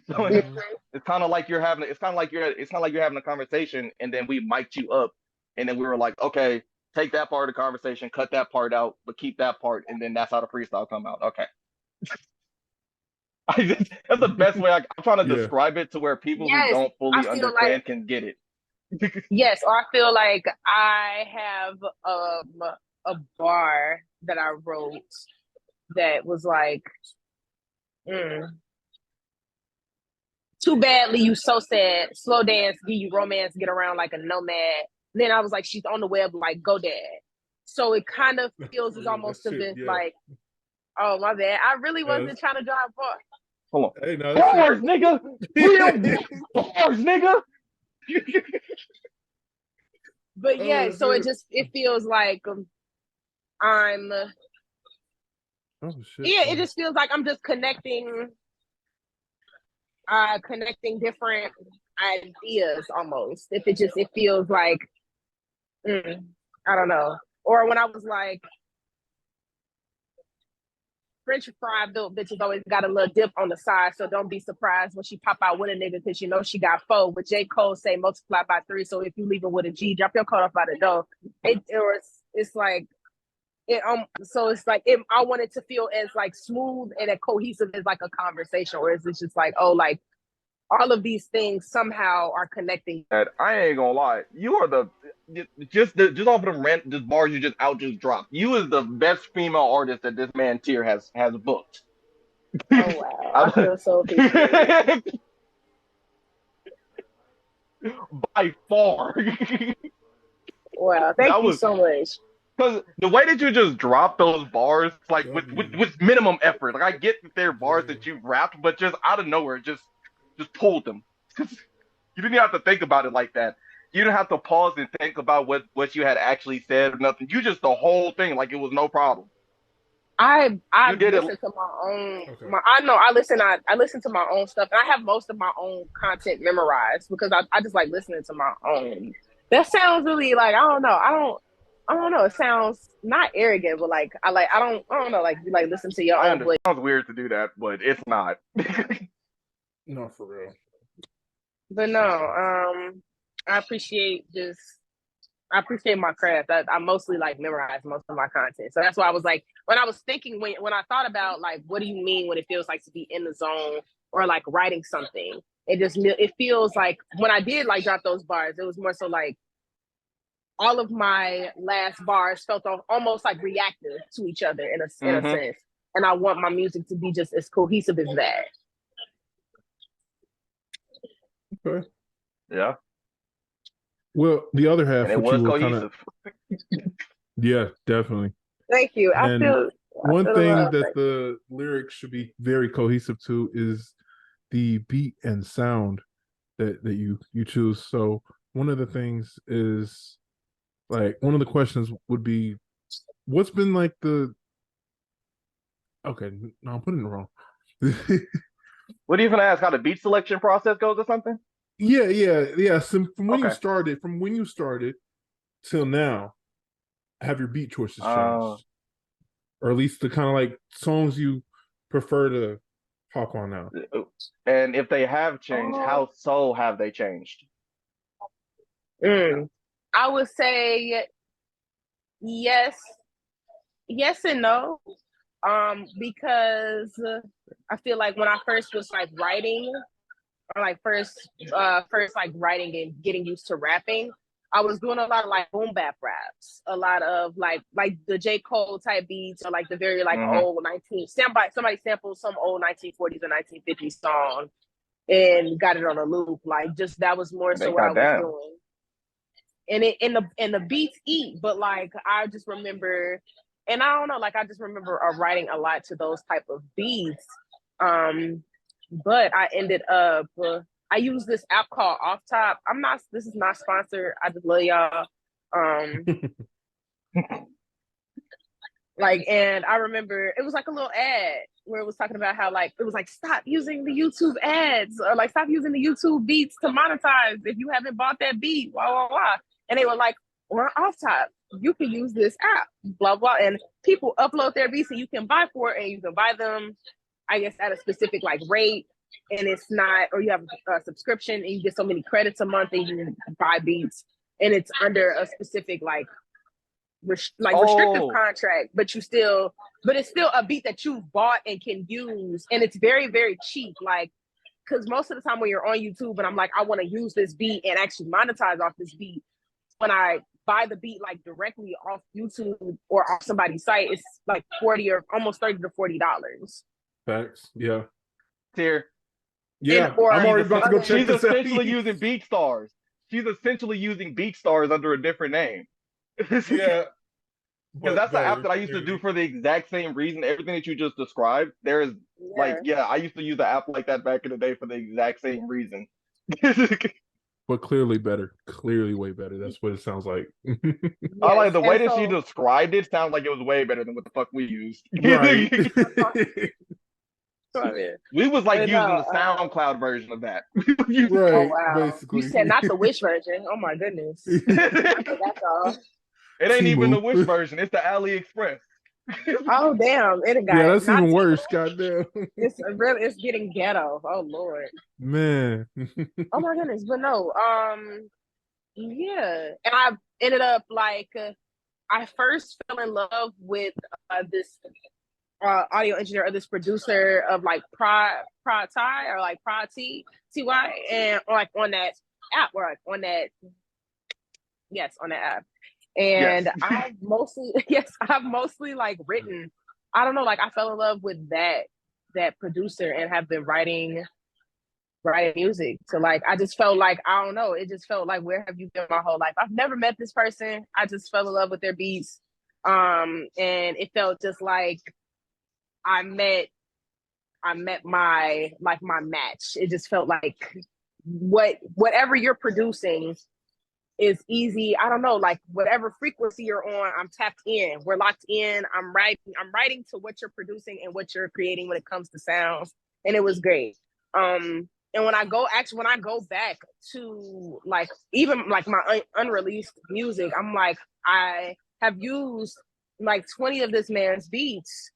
So it's kind of like you're having a conversation and then we mic'd you up and then we were like, okay, take that part of the conversation, cut that part out, but keep that part, and then that's how the freestyle come out. Okay. That's the best way I'm trying to describe it to where people who don't fully understand can get it. Yes, or I feel like I have a bar that I wrote that was like, too badly you so sad, slow dance, give you romance, get around like a nomad. And then I was like, she's on the web like go dad. So it kind of feels as almost as if like, oh my bad, I really wasn't trying to drive far. Hold on. Hey, no, bars, nigga. Real bars, nigga. But yeah, so it feels like I'm it just feels like I'm just connecting different ideas almost. It feels like I don't know. Or when I was like, French fry built bitches always got a little dip on the side, so don't be surprised when she pop out with a nigga because you know she got 4. But J. Cole say multiply by 3, so if you leave it with a G, drop your coat off by the door. It's like it so it's like I want it to feel as like smooth and as cohesive as like a conversation, or is it just like, oh, like all of these things somehow are connecting? I ain't gonna lie, you are just off of the bars you just dropped. You is the best female artist that this man tier has booked. Oh wow, I feel so appreciated. By far. Wow, thank you so much. Because the way that you just drop those bars, like with minimum effort, like I get that they're bars that you've rapped, but just out of nowhere, just pulled them. You didn't have to think about it like that. You didn't have to pause and think about what you had actually said or nothing. You just the whole thing like it was no problem. I listen to my own. I listen to my own stuff, and I have most of my own content memorized because I just like listening to my own. That sounds really like I don't know. It sounds not arrogant, but like I don't know. Like you like listen to your own. It sounds weird to do that, but it's not. No, for real. But no, I appreciate my craft. I mostly like memorize most of my content. So that's why I was like, when I was thinking, when I thought about like, what do you mean when it feels like to be in the zone? or like writing something. It feels like when I did like drop those bars, it was more so like all of my last bars felt almost like reactive to each other in a sense. And I want my music to be just as cohesive as that. Okay. Yeah. Well, the other half, And it which was you will cohesive. Yeah, definitely. Thank you. And one thing that Thank the lyrics should be very cohesive to is the beat and sound that you choose. So one of the things is, like, one of the questions would be, what's been like the okay, no, I'm putting it wrong. What are you gonna ask? How the beat selection process goes or something? Yeah. So from when Okay. you started till now, have your beat choices changed? Or at least the kind of like songs you prefer to hop on now? And if they have changed, how so have they changed? I would say yes and no. Because I feel like when I first was like writing, or like first like writing and getting used to rapping, I was doing a lot of like boom bap raps, a lot of like the J. Cole type beats, or like the very like old somebody sampled some old 1940s or 1950s song and got it on a loop. Like, just that was more so what I was Goddamn. doing. And it and the beats eat, but like I just remember, and I don't know, like I just remember writing a lot to those type of beats. But I ended up I use this app called Off Top. This is not sponsored. I just love y'all. Like, and I remember it was like a little ad where it was talking about how like it was like, stop using the YouTube ads, or like stop using the YouTube beats to monetize if you haven't bought that beat, blah blah blah. And they were like, we're Off Top, you can use this app, blah blah, and people upload their beats and you can buy for it, and you can buy them, I guess, at a specific like rate, and it's not, or you have a subscription and you get so many credits a month and you buy beats, and it's under a specific like restrictive contract, but it's still a beat that you've bought and can use, and it's very very cheap. Like, because most of the time when you're on YouTube and I'm like, I want to use this beat and actually monetize off this beat, when I buy the beat like directly off YouTube or off somebody's site, it's like 40 or almost $30 to $40. Facts. Yeah. Here. Yeah. I'm already about to go check this out. She's essentially using BeatStars. She's essentially using BeatStars under a different name. Yeah. Because that's the app that I used to do for the exact same reason. Everything that you just described, there is I used to use an app like that back in the day for the exact same reason. But clearly better. Clearly way better. That's what it sounds like. I like the way that she described it. Sounds like it was way better than what the fuck we used. Right. We was like using the SoundCloud version of that. Right. Oh, wow. Basically. You said not the Wish version. Oh my goodness. That's all. It ain't even the Wish version. It's the AliExpress. Oh damn! That's even worse. Goddamn. It's getting ghetto. Oh Lord. Man. Oh my goodness! But no. Yeah, and I ended up like I first fell in love with this audio engineer, or this producer of like Prod Ty, or like Prod TY, and or like on that app, or like on that app. And I've mostly like written, I don't know, like I fell in love with that producer and have been writing music. So like I just felt like, I don't know, it just felt like, where have you been my whole life? I've never met this person. I just fell in love with their beats. And it felt just like I met my match. It just felt like whatever you're producing is easy. I don't know, like whatever frequency you're on, I'm tapped in. We're locked in. I'm writing to what you're producing and what you're creating when it comes to sounds. And it was great. And when I go back to like even like my unreleased music, I'm like, I have used like 20 of this man's beats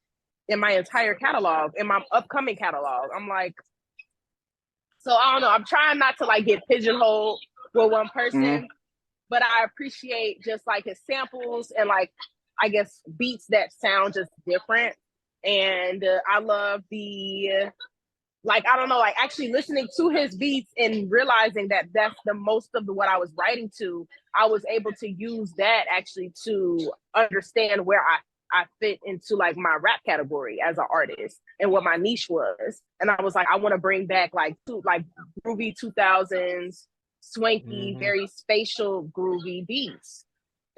in my entire catalog, in my upcoming catalog. I'm like, so I don't know. I'm trying not to like get pigeonholed with one person, but I appreciate just like his samples and like, I guess, beats that sound just different. And I love the like, I don't know, like actually listening to his beats and realizing that that's the most of what I was writing to, I was able to use that actually to understand where I fit into like my rap category as an artist and what my niche was. And I was like, I want to bring back like groovy 2000s, swanky, very spatial groovy beats.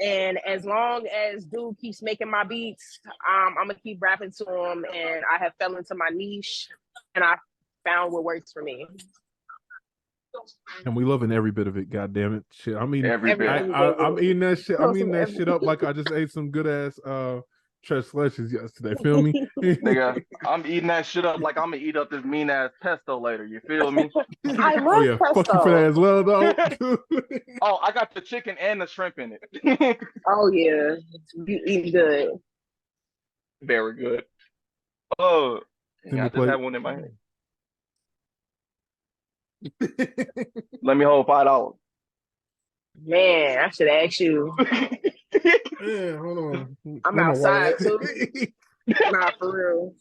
And as long as dude keeps making my beats, I'm gonna keep rapping to him. And I have fell into my niche, and I found what works for me. And we loving every bit of it. God damn it, shit. I mean, Every bit. I'm eating that shit. I'm eating that shit up like I just ate some good ass Tres Leches yesterday. Feel me? Nigga, I'm eating that shit up like I'm gonna eat up this mean ass pesto later. You feel me? I love pesto. Fuck you for that as well, though. Oh, I got the chicken and the shrimp in it. Oh yeah, you eat good. Very good. Oh, yeah, I just plate. had one in my hand. Let me hold $5. Man, I should ask you. Yeah, hold on. I'm outside too. Nah, for real.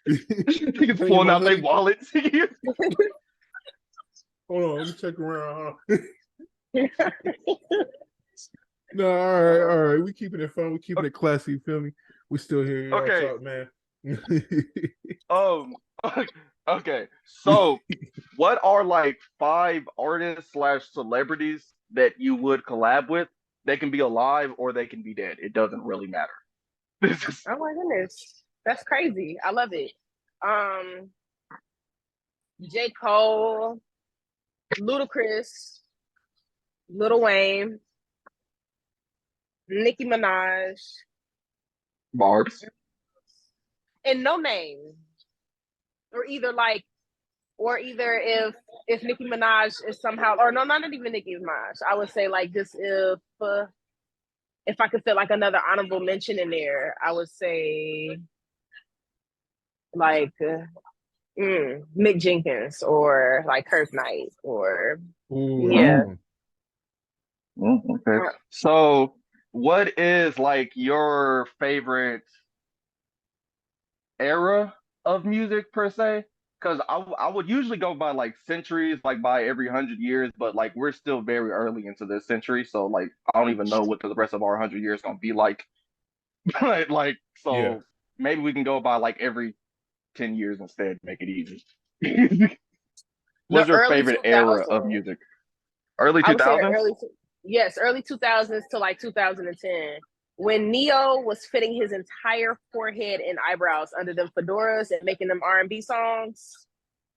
Niggas pulling out their wallets. Hold on, let me check around. No, all right. We keeping it fun. We keeping it classy. You feel me? We still here. Okay. Talk, man. Okay. So, what are like 5 artists / celebrities that you would collab with? They can be alive or they can be dead. It doesn't really matter. Oh my goodness, that's crazy. I love it. J. Cole, Ludacris, Lil Wayne, Nicki Minaj, Barbs. and no name, or either if Nicki Minaj is somehow, or no, not even Nicki Minaj. I would say like just if I could fit like another honorable mention in there, I would say like Mick Jenkins or like Kirk Knight or yeah. Okay. So, what is like your favorite era of music per se? Because I would usually go by like centuries, like by every 100 years, but like we're still very early into this century, so like I don't even know what the rest of our 100 years gonna be like. Like so, Yeah. maybe we can go by like every 10 years instead, make it easy. What's your favorite era of music? Early 2000s? Early 2000s to like 2010. When Neo was fitting his entire forehead and eyebrows under them fedoras and making them R&B songs,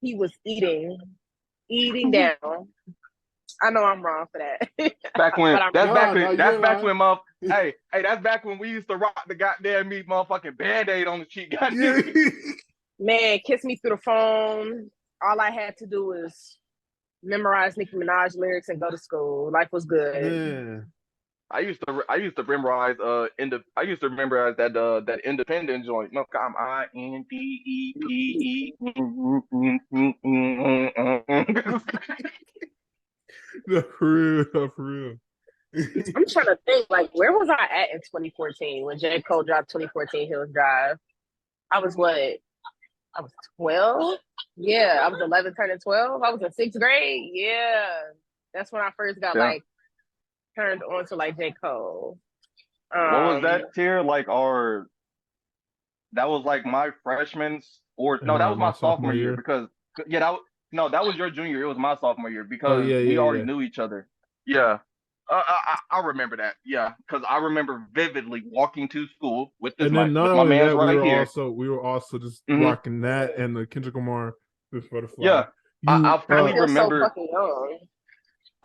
he was eating down. I know I'm wrong for that. Back when that's back when hey, that's back when we used to rock the goddamn meat motherfucking Band-Aid on the cheek. Man, kiss me through the phone. All I had to do was memorize Nicki Minaj lyrics and go to school. Life was good. Yeah. I used to memorize that independent joint. No, I'm INDEPE. No, for real. I'm trying to think, like, where was I at in 2014 when J. Cole dropped 2014 Hills Drive? I was 12? Yeah, I was 11 turning 12. I was in 6th grade. Yeah. That's when I first got like turned on to like J. Cole. What was that tier? Like that was like my freshman's that was my sophomore year because that was your junior year. It was my sophomore year because we already knew each other. Yeah. I remember that. Yeah, because I remember vividly walking to school with this my man's right here. We were also just rocking that and the Kendrick Lamar this butterfly. Yeah, I fully remember. So fucking young.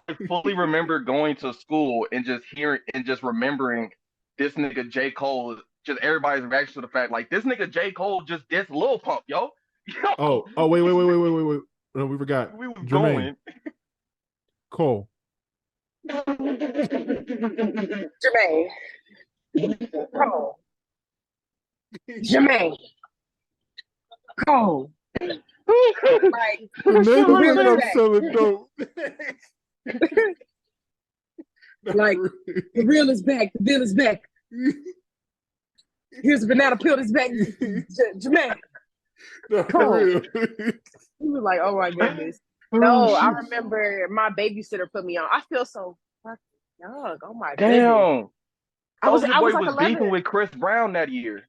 I fully remember going to school and just hearing and just remembering this nigga J. Cole. Just everybody's reaction to the fact like this nigga J. Cole just dissed Lil Pump, yo. Oh wait. No, we forgot. We was Jermaine. going. Cole. Jermaine. Cole. Jermaine. Cole. Like, I'm selling dope. Like, the real is back. The bill is back. Here's a banana peel that's back. Jermaine. No, for Oh, real. he was like, "Oh my goodness." Oh No, I shit! remember my babysitter put me on. I feel so fucking young. Oh my goodness. Damn, I was Soldier I was Boy like was 11. beefing with Chris Brown that year.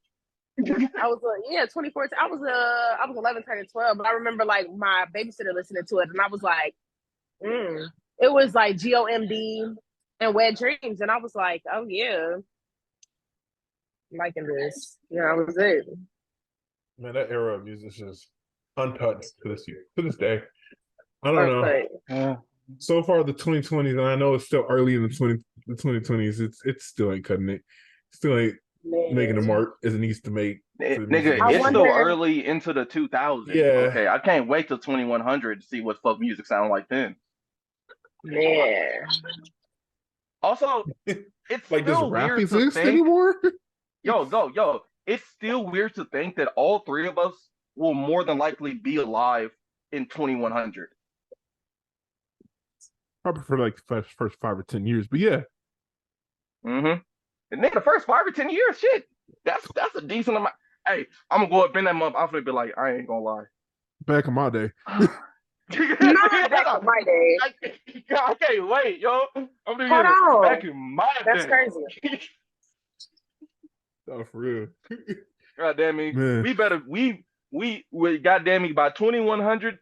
I was 2014. I was 11 turning 12, but I remember like my babysitter listening to it, and I was like, it was like GOMD and Wet Dreams, and I was like, oh yeah, I'm liking this. Yeah, that was it. Man, that era of music is just untouched to this day. I don't know. Okay. So far, the 2020s, and I know it's still early in the 2020s. It still ain't cutting it. Still ain't making the Man. mark as it needs to make for the music Nigga, I it's industry. still wonder, early into the 2000s. Yeah, Okay, I can't wait till 2100 to see what fuck music sound like then. man. Also, it's like, does still rap weird to exist think, anymore? yo, it's still weird to think that all three of us will more than likely be alive in 2100. Probably for like the first 5 or 10 years, but yeah. Mm-hmm. And then the first 5 or 10 years, shit, that's a decent amount. Hey, I'm gonna go up in that month. I'm gonna be like, I ain't gonna lie. Back in my day. Not back in my day. I can't wait, yo. I'm gonna Hold be on. back in my That's day. crazy. Oh, for real. God damn me. Man. We goddamn me by 2100.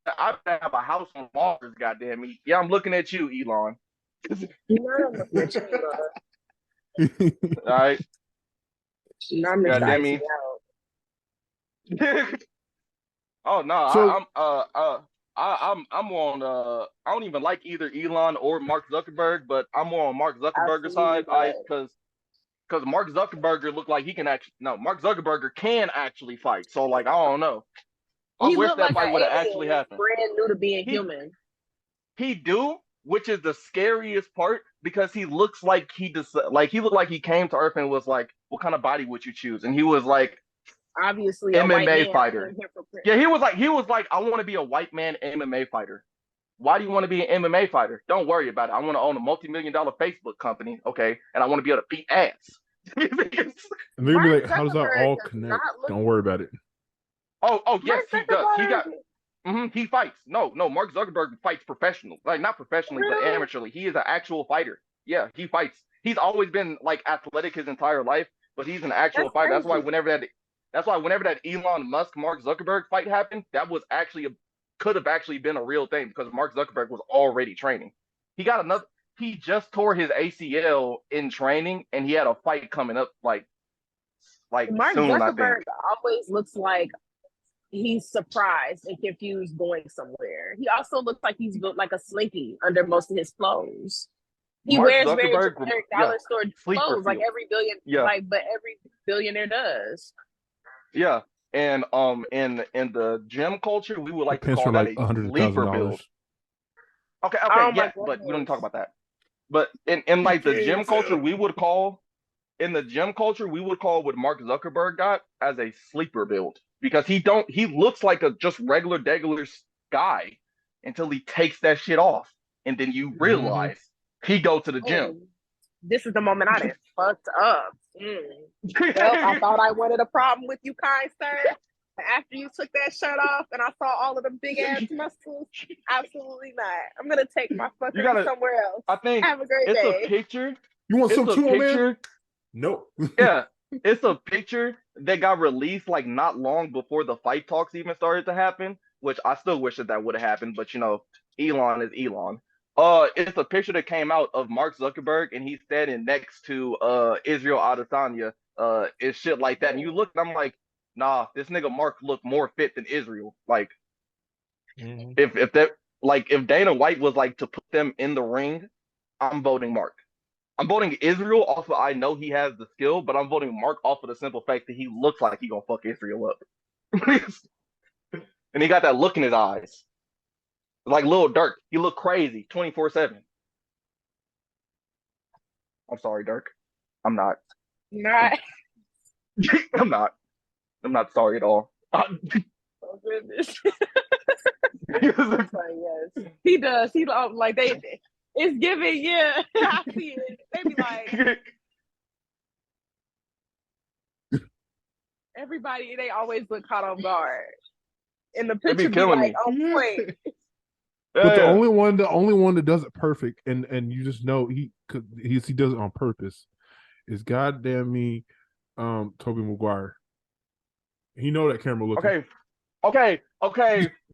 I have a house on Mars. Goddamn me. Yeah, I'm looking at you, Elon. You know I'm looking at you, All right. I'm just Goddamn icing me. out. Oh no, So I'm on I don't even like either Elon or Mark Zuckerberg, but I'm more on Mark Zuckerberg's Absolutely side. not. Because Mark Zuckerberg look like he can actually Mark Zuckerberg can actually fight. So like I don't know. I He wish looked that like fight an would have alien actually that's happened. brand new to being He human. he do, which is the scariest part because he looks like he just like he looked like he came to Earth and was like, what kind of body would you choose? And he was like Obviously, a white MMA man fighter. came here for Yeah, he was like, I want to be a white man MMA fighter. Why do you want to be an MMA fighter? Don't worry about it. I want to own a multi-million-dollar Facebook company, okay? And I want to be able to beat ass. and they're gonna be Mark like, how does that Zuckerberg all does connect? not look. Don't worry about it. Oh yes, Mark he does. Zuckerberg. He fights. No, Mark Zuckerberg fights professional. Like not professionally, but Really? amateurly. He is an actual fighter. Yeah, he fights. He's always been like athletic his entire life, but he's an actual That's fighter. crazy. That's why whenever that Elon Musk Mark Zuckerberg fight happened, that was actually could have actually been a real thing because Mark Zuckerberg was already training. He just tore his ACL in training and he had a fight coming up like Mark soon, I think. Zuckerberg always looks like he's surprised and confused going somewhere. He also looks like he's built like a slinky under most of his clothes. He Mark wears very Zuckerberg, generic yeah, dollar store sleeper clothes, like field. Yeah. but every billionaire does. Yeah. And in the gym culture, we would The like to pants call for that like a sleeper build. $100,000. Okay, Oh my yeah, but we don't goodness. talk about that. But in like the gym culture, we would call what Mark Zuckerberg got as a sleeper build because he looks like a just regular guy until he takes that shit off, and then you Mm-hmm. realize he go to the gym. This is the moment I done fucked up. Well, I thought I wanted a problem with you, kind sir. But after you took that shirt off and I saw all of the big ass muscles, absolutely not. I'm gonna take my You fuckery gotta. somewhere else. I think Have a great it's day. a picture. You want It's some a too, man? picture. No. Yeah, it's a picture that got released like not long before the fight talks even started to happen, which I still wish that would have happened, but you know, Elon is Elon. It's a picture that came out of Mark Zuckerberg and he's standing next to Israel Adesanya, and shit like that. And you look, and I'm like, nah, this nigga Mark looked more fit than Israel. Like, if that if Dana White was like to put them in the ring, I'm voting Mark. I'm voting Israel off of I know he has the skill, but I'm voting Mark off of the simple fact that he looks like he gonna fuck Israel up. And he got that look in his eyes. Like Lil Durk. He looked crazy 24/7. I'm sorry, Durk. I'm not. Not. I'm not. I'm not sorry at all. Oh goodness. Yes, he does. He like they. It's giving. Yeah, I see it. They be like, everybody, they always look caught off guard. And the They be picture be killing like me. on point. But the Yeah. only one that does it perfect, and you just know he does it on purpose, is goddamn me, Tobey Maguire. He know that camera looking. Okay.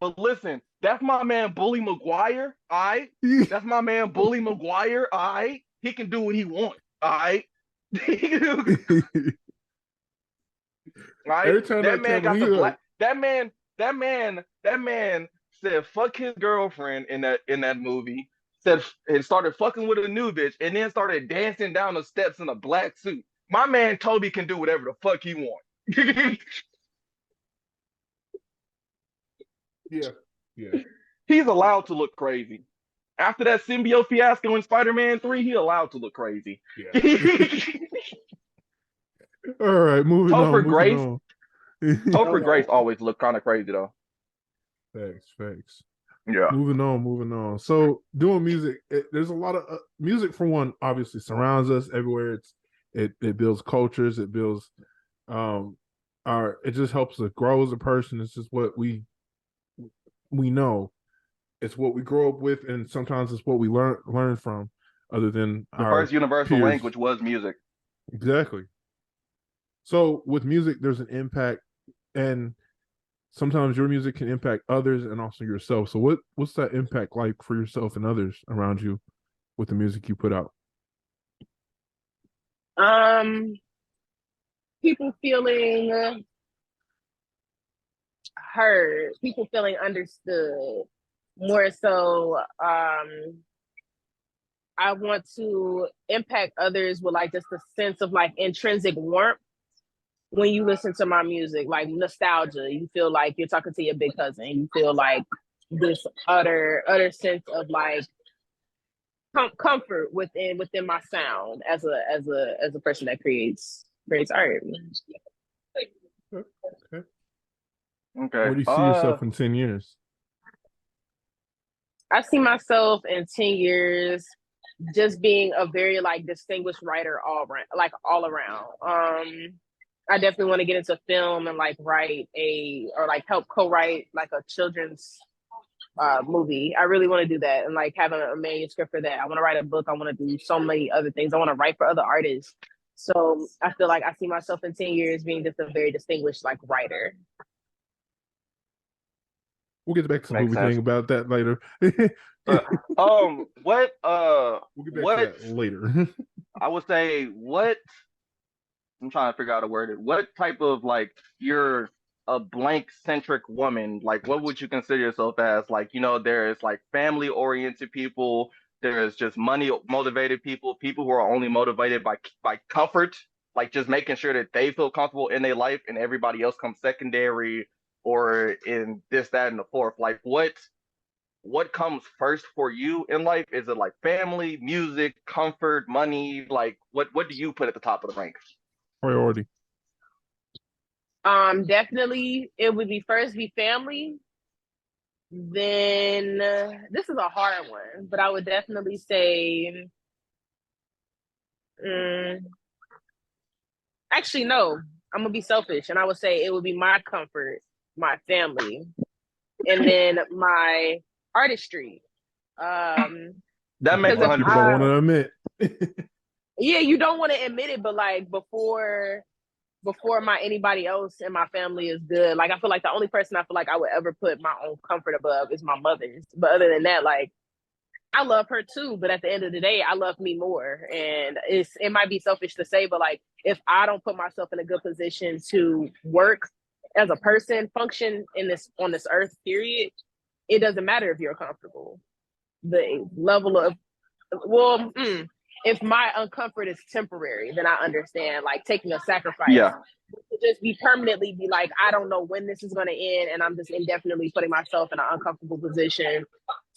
But listen, that's my man Bully Maguire. All right. That's my man Bully Maguire. All right. He can do what he wants. All right. All right. Every time That that man camera, got he the like, black. That man said fuck his girlfriend in that movie. Said and started fucking with a new bitch, and then started dancing down the steps in a black suit. My man Toby can do whatever the fuck he wants. yeah, yeah, He's allowed to look crazy. After that symbiote fiasco in Spider-Man 3, he allowed to look crazy. yeah. All right, moving on, Topher moving Grace, on. Topher Okay. Grace always looked kind of crazy though. Facts. Yeah. Moving on. So doing music, there's a lot of music. For one, obviously surrounds us everywhere. It builds cultures. It builds it just helps us grow as a person. It's just what we know. It's what we grow up with, and sometimes it's what we learn from, other than The our first universal peers. language was music. Exactly. So with music, there's an impact, and sometimes your music can impact others and also yourself. So what's that impact like for yourself and others around you with the music you put out? People feeling heard, people feeling understood. More so, I want to impact others with like just a sense of like intrinsic warmth when you listen to my music, like nostalgia. You feel like you're talking to your big cousin. You feel like this utter sense of like comfort within my sound as a person that creates art. Okay. Okay. Where do you see yourself in 10 years? I see myself in 10 years just being a very like distinguished writer all around. I definitely want to get into film and like write or like help co-write like a children's movie. I really want to do that and like have a manuscript for that. I want to write a book. I want to do so many other things. I want to write for other artists. So I feel like I see myself in 10 years being just a very distinguished like writer. We'll get back to the Makes movie sense. thing about that later. What We'll get back what to that later. I would say what I'm trying to figure out a word. What type of like you're a blank centric woman? Like, what would you consider yourself as? Like, there's like family oriented people. There's just money motivated people. People who are only motivated by comfort, like just making sure that they feel comfortable in their life, and everybody else comes secondary or in this, that, and the fourth. Like, what comes first for you in life? Is it like family, music, comfort, money? Like, what do you put at the top of the ranks? Priority. Definitely it would be first be family. Then this is a hard one, but I would definitely say, actually, no, I'm gonna be selfish, and I would say it would be my comfort, my family, and then my artistry. That A makes lot of people don't want to admit. Yeah, you don't want to admit it, but like before my anybody else in my family is good. Like I feel like the only person I feel like I would ever put my own comfort above is my mother's. But other than that, like I love her too. But at the end of the day, I love me more. And it might be selfish to say, but like if I don't put myself in a good position to work as a person, function on this earth, period, it doesn't matter if you're comfortable. The level of if my uncomfort is temporary, then I understand like taking a sacrifice. Yeah. To just permanently be like, I don't know when this is going to end, and I'm just indefinitely putting myself in an uncomfortable position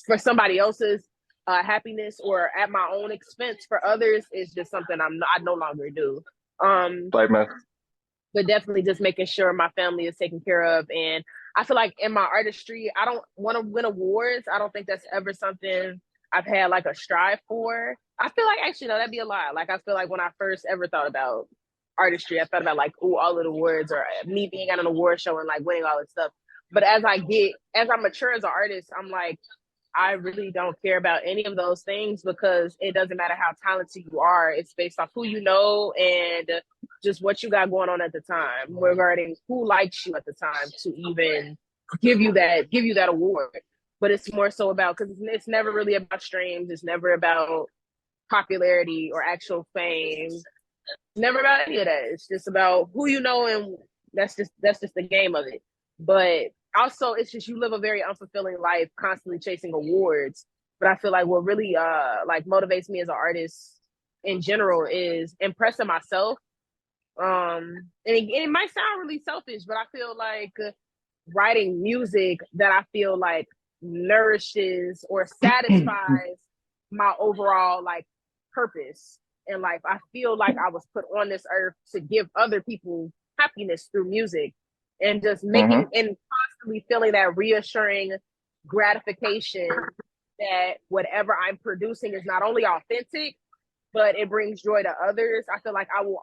for somebody else's happiness or at my own expense for others is just something I no longer do. But definitely just making sure my family is taken care of. And I feel like in my artistry, I don't want to win awards. I don't think that's ever something I've had like a strive for. I feel like actually, no, that'd be a lie. Like I feel like when I first ever thought about artistry. I thought about like, ooh, all of the awards, or me being at an award show and like winning all this stuff. But as I mature as an artist, I'm like, I really don't care about any of those things, because it doesn't matter how talented you are. It's based off who you know and just what you got going on at the time, regarding who likes you at the time to even give you that award. But it's more so about, because it's never really about streams. It's never about popularity or actual fame. Never about any of that. It's just about who you know, and that's just the game of it. But also, it's just, you live a very unfulfilling life constantly chasing awards. But I feel like what really like motivates me as an artist in general is impressing myself. And it might sound really selfish, but I feel like writing music that I feel like nourishes or satisfies my overall like purpose in life. I feel like I was put on this earth to give other people happiness through music, and just making and constantly feeling that reassuring gratification that whatever I'm producing is not only authentic, but it brings joy to others. I feel like I'll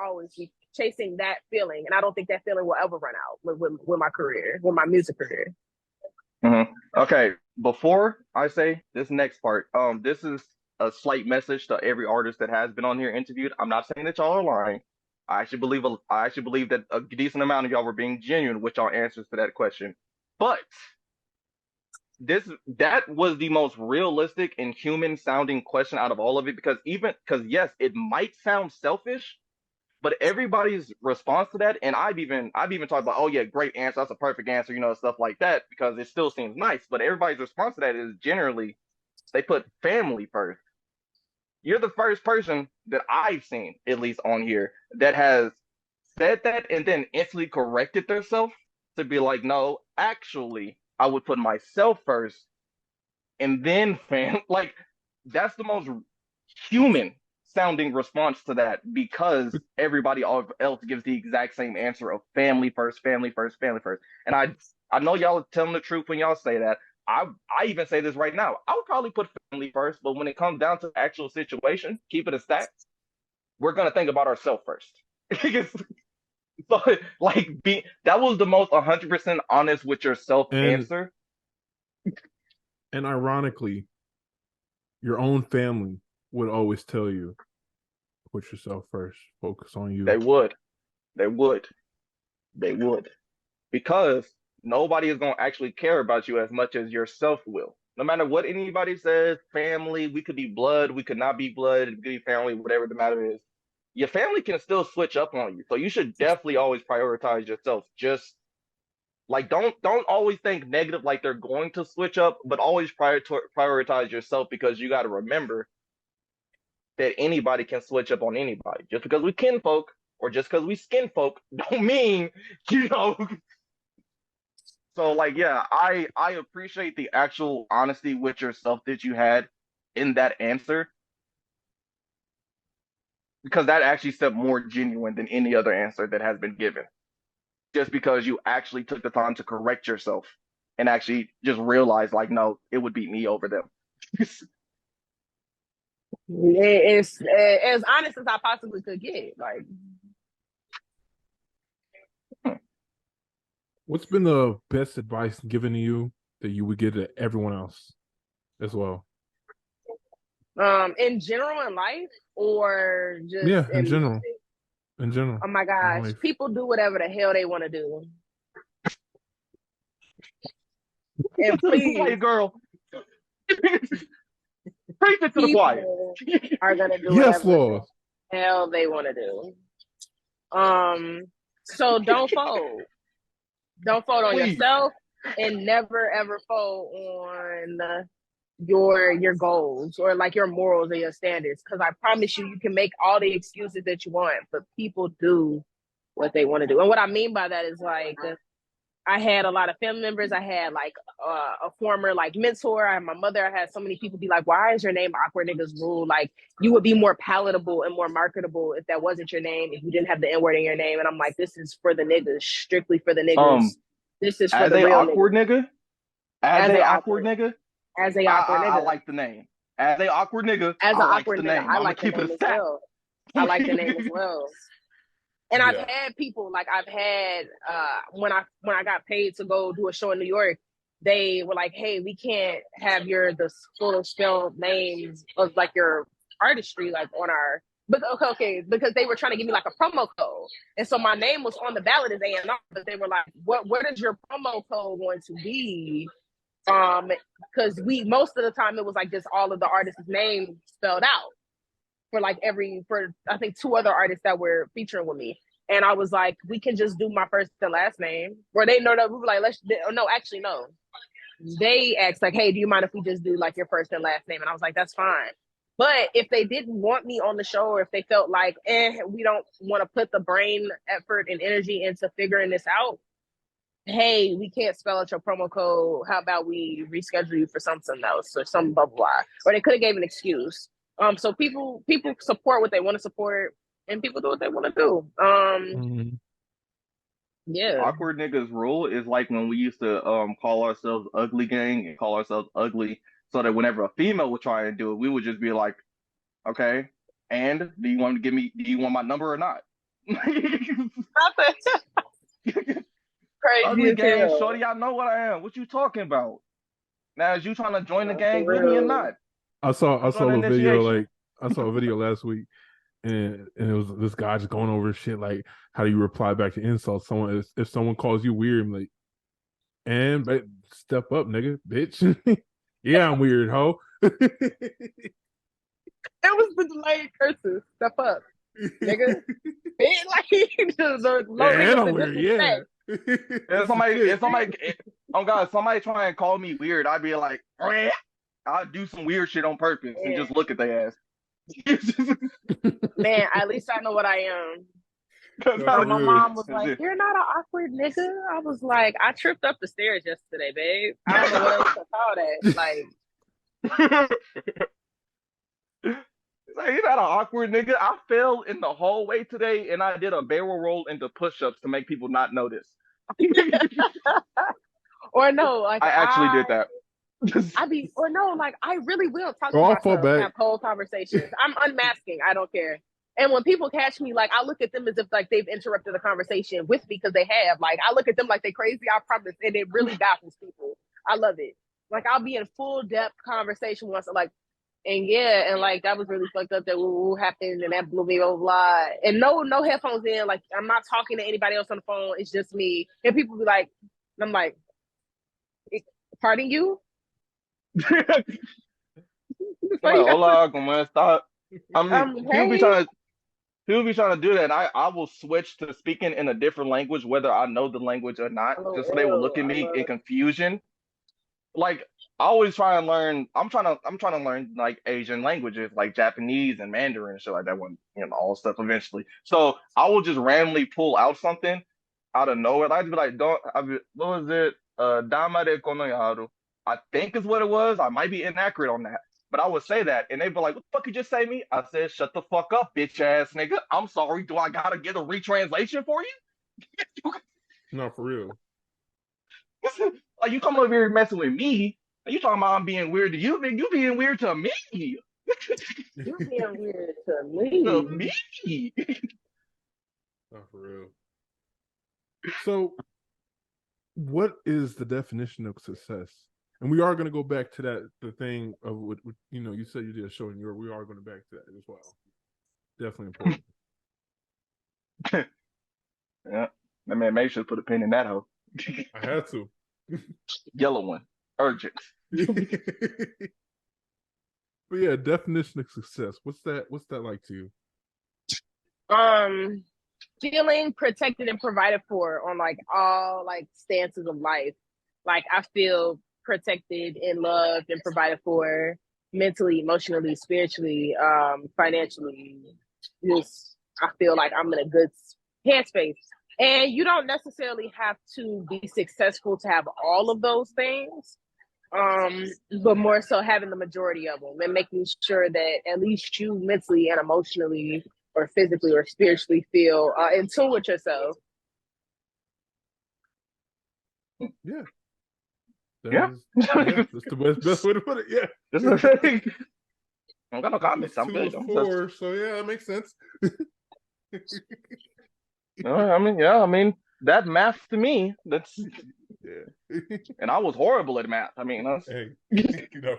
always be chasing that feeling, and I don't think that feeling will ever run out with my career, with my music career. Okay, before I say this next part, this is a slight message to every artist that has been on here interviewed. I'm not saying that y'all are lying. I actually believe that a decent amount of y'all were being genuine with y'all answers to that question. But that was the most realistic and human sounding question out of all of it, because yes, it might sound selfish, but everybody's response to that, and I've even talked about, oh yeah, great answer, that's a perfect answer, stuff like that, because it still seems nice. But everybody's response to that is generally they put family first. You're the first person that I've seen, at least on here, that has said that and then instantly corrected themselves to be like, no, actually, I would put myself first and then like, that's the most human sounding response to that, because everybody else gives the exact same answer of family first, family first, family first. And I know y'all are telling the truth when y'all say that. I even say this right now. I would probably put family first, but when it comes down to the actual situation, keep it a stack, we're gonna think about ourselves first. So, like, that was the most 100% honest with yourself answer. And ironically, your own family would always tell you, put yourself first, focus on you. They would. Because nobody is going to actually care about you as much as yourself will. No matter what anybody says, family, we could be blood, we could not be blood, it could be family, whatever the matter is. Your family can still switch up on you. So you should definitely always prioritize yourself. Just like, don't always think negative like they're going to switch up, but always prioritize yourself, because you got to remember that anybody can switch up on anybody. Just because we kinfolk or just because we skin folk don't mean, So, like, yeah, I appreciate the actual honesty with yourself that you had in that answer, because that actually seemed more genuine than any other answer that has been given. Just because you actually took the time to correct yourself and actually just realize, like, no, it would beat me over them. It's as honest as I possibly could get. Like, what's been the best advice given to you that you would give to everyone else as well? In general in life, or just in general? In general. Oh my gosh, people do whatever the hell they want to do. And please, hey girl, preach it to the choir. Are gonna do whatever the hell they want to do. So don't fold. Don't fold on yourself, and never ever fold on your goals or like your morals or your standards. Because I promise you, you can make all the excuses that you want, but people do what they want to do. And what I mean by that is, like, I had a lot of family members. I had like a former like mentor. I had my mother. I had so many people be like, why is your name Awkward Niggas Rule? Like, you would be more palatable and more marketable if that wasn't your name, if you didn't have the N-word in your name. And I'm like, this is for the niggas, strictly for the niggas. This is for the real awkward niggas. As a awkward nigga? As a awkward nigga. I like the name. As a awkward nigga. As an I like awkward the nigga. name. I like the name as well. I like the name as well. And I've had people like when I got paid to go do a show in New York, they were like, "Hey, we can't have the full spelled names of like your artistry like on our." But okay, because they were trying to give me like a promo code, and so my name was on the ballot as AN.R, but they were like, "What is your promo code going to be?" Because most of the time it was like just all of the artists' names spelled out for I think 2 other artists that were featuring with me. And I was like, we can just do my first and last name. Or they know that we were like, no. They asked like, hey, do you mind if we just do like your first and last name? And I was like, that's fine. But if they didn't want me on the show, or if they felt like, we don't want to put the brain effort and energy into figuring this out, hey, we can't spell out your promo code. How about we reschedule you for something else or some blah, blah, blah. Or they could have gave an excuse. So people support what they want to support, and people do what they want to do. Yeah. Awkward niggas rule is like when we used to call ourselves Ugly Gang and call ourselves ugly, so that whenever a female would try and do it, we would just be like, okay, and do you want my number or not? Crazy Ugly Gang, shorty, I know what I am. What you talking about? Now, is you trying to join the gang with me or not? I saw a video I saw a video last week, and it was this guy just going over shit like, how do you reply back to insults? If someone calls you weird, I'm like, and step up, nigga, bitch. Yeah, I'm weird, ho. That was the delayed curses. Step up, nigga. I'm weird, yeah. If somebody try and call me weird, I'd be like, I'll do some weird shit on purpose and just look at their ass. Man, at least I know what I am. My mom was like, "You're not an awkward nigga." I was like, "I tripped up the stairs yesterday, babe. I don't know what else to call that." Like, you're not an awkward nigga. I fell in the hallway today and I did a barrel roll into push-ups to make people not notice. Or no, like I actually did that. I really will talk to myself and have whole conversations. I'm unmasking. I don't care. And when people catch me, like, I look at them as if like they've interrupted a conversation with me, because they have. Like, I look at them like they're crazy, I promise, and it really baffles people. I love it. Like, I'll be in full depth conversation once, like, and like that was really fucked up. That happened, and that blew me over. Blah. And no headphones in. Like, I'm not talking to anybody else on the phone. It's just me. And people be like, I'm like, pardon you? Hola, ¿cómo estás? People be trying to do that, and I will switch to speaking in a different language, whether I know the language or not, just so they will look at me in confusion. Like, I always try and learn. I'm trying to learn like Asian languages, like Japanese and Mandarin and shit like that. When all stuff eventually. So I will just randomly pull out something out of nowhere. I'd be like, what was it? Dama de konoyaru. I think is what it was. I might be inaccurate on that, but I would say that, and they'd be like, "What the fuck you just say me?" I said, "Shut the fuck up, bitch ass nigga. I'm sorry. Do I gotta get a retranslation for you?" No, for real. Like, you come over here messing with me, and you talking about I'm being weird to you, man. You being weird to me. You're being weird to me. To me. Not for real. So, what is the definition of success? And we are going to go back to the thing of what you said you did a show in Europe. We are going back to that as well. Definitely important. Yeah, that man make sure to put a pin in that hoe. I had to. Yellow one, urgent. But yeah, definition of success. What's that like to you? Feeling protected and provided for on like all like stances of life. Like, I feel protected and loved and provided for mentally, emotionally, spiritually, financially. Just, I feel like I'm in a good headspace. And you don't necessarily have to be successful to have all of those things, but more so having the majority of them and making sure that at least you mentally and emotionally or physically or spiritually feel in tune with yourself. Yeah. That's the best way to put it. Yeah. That's the thing. I don't got no comments. I'm good. So yeah, that makes sense. I mean that math to me, that's Yeah. and I was horrible at math. I mean, that's Hey,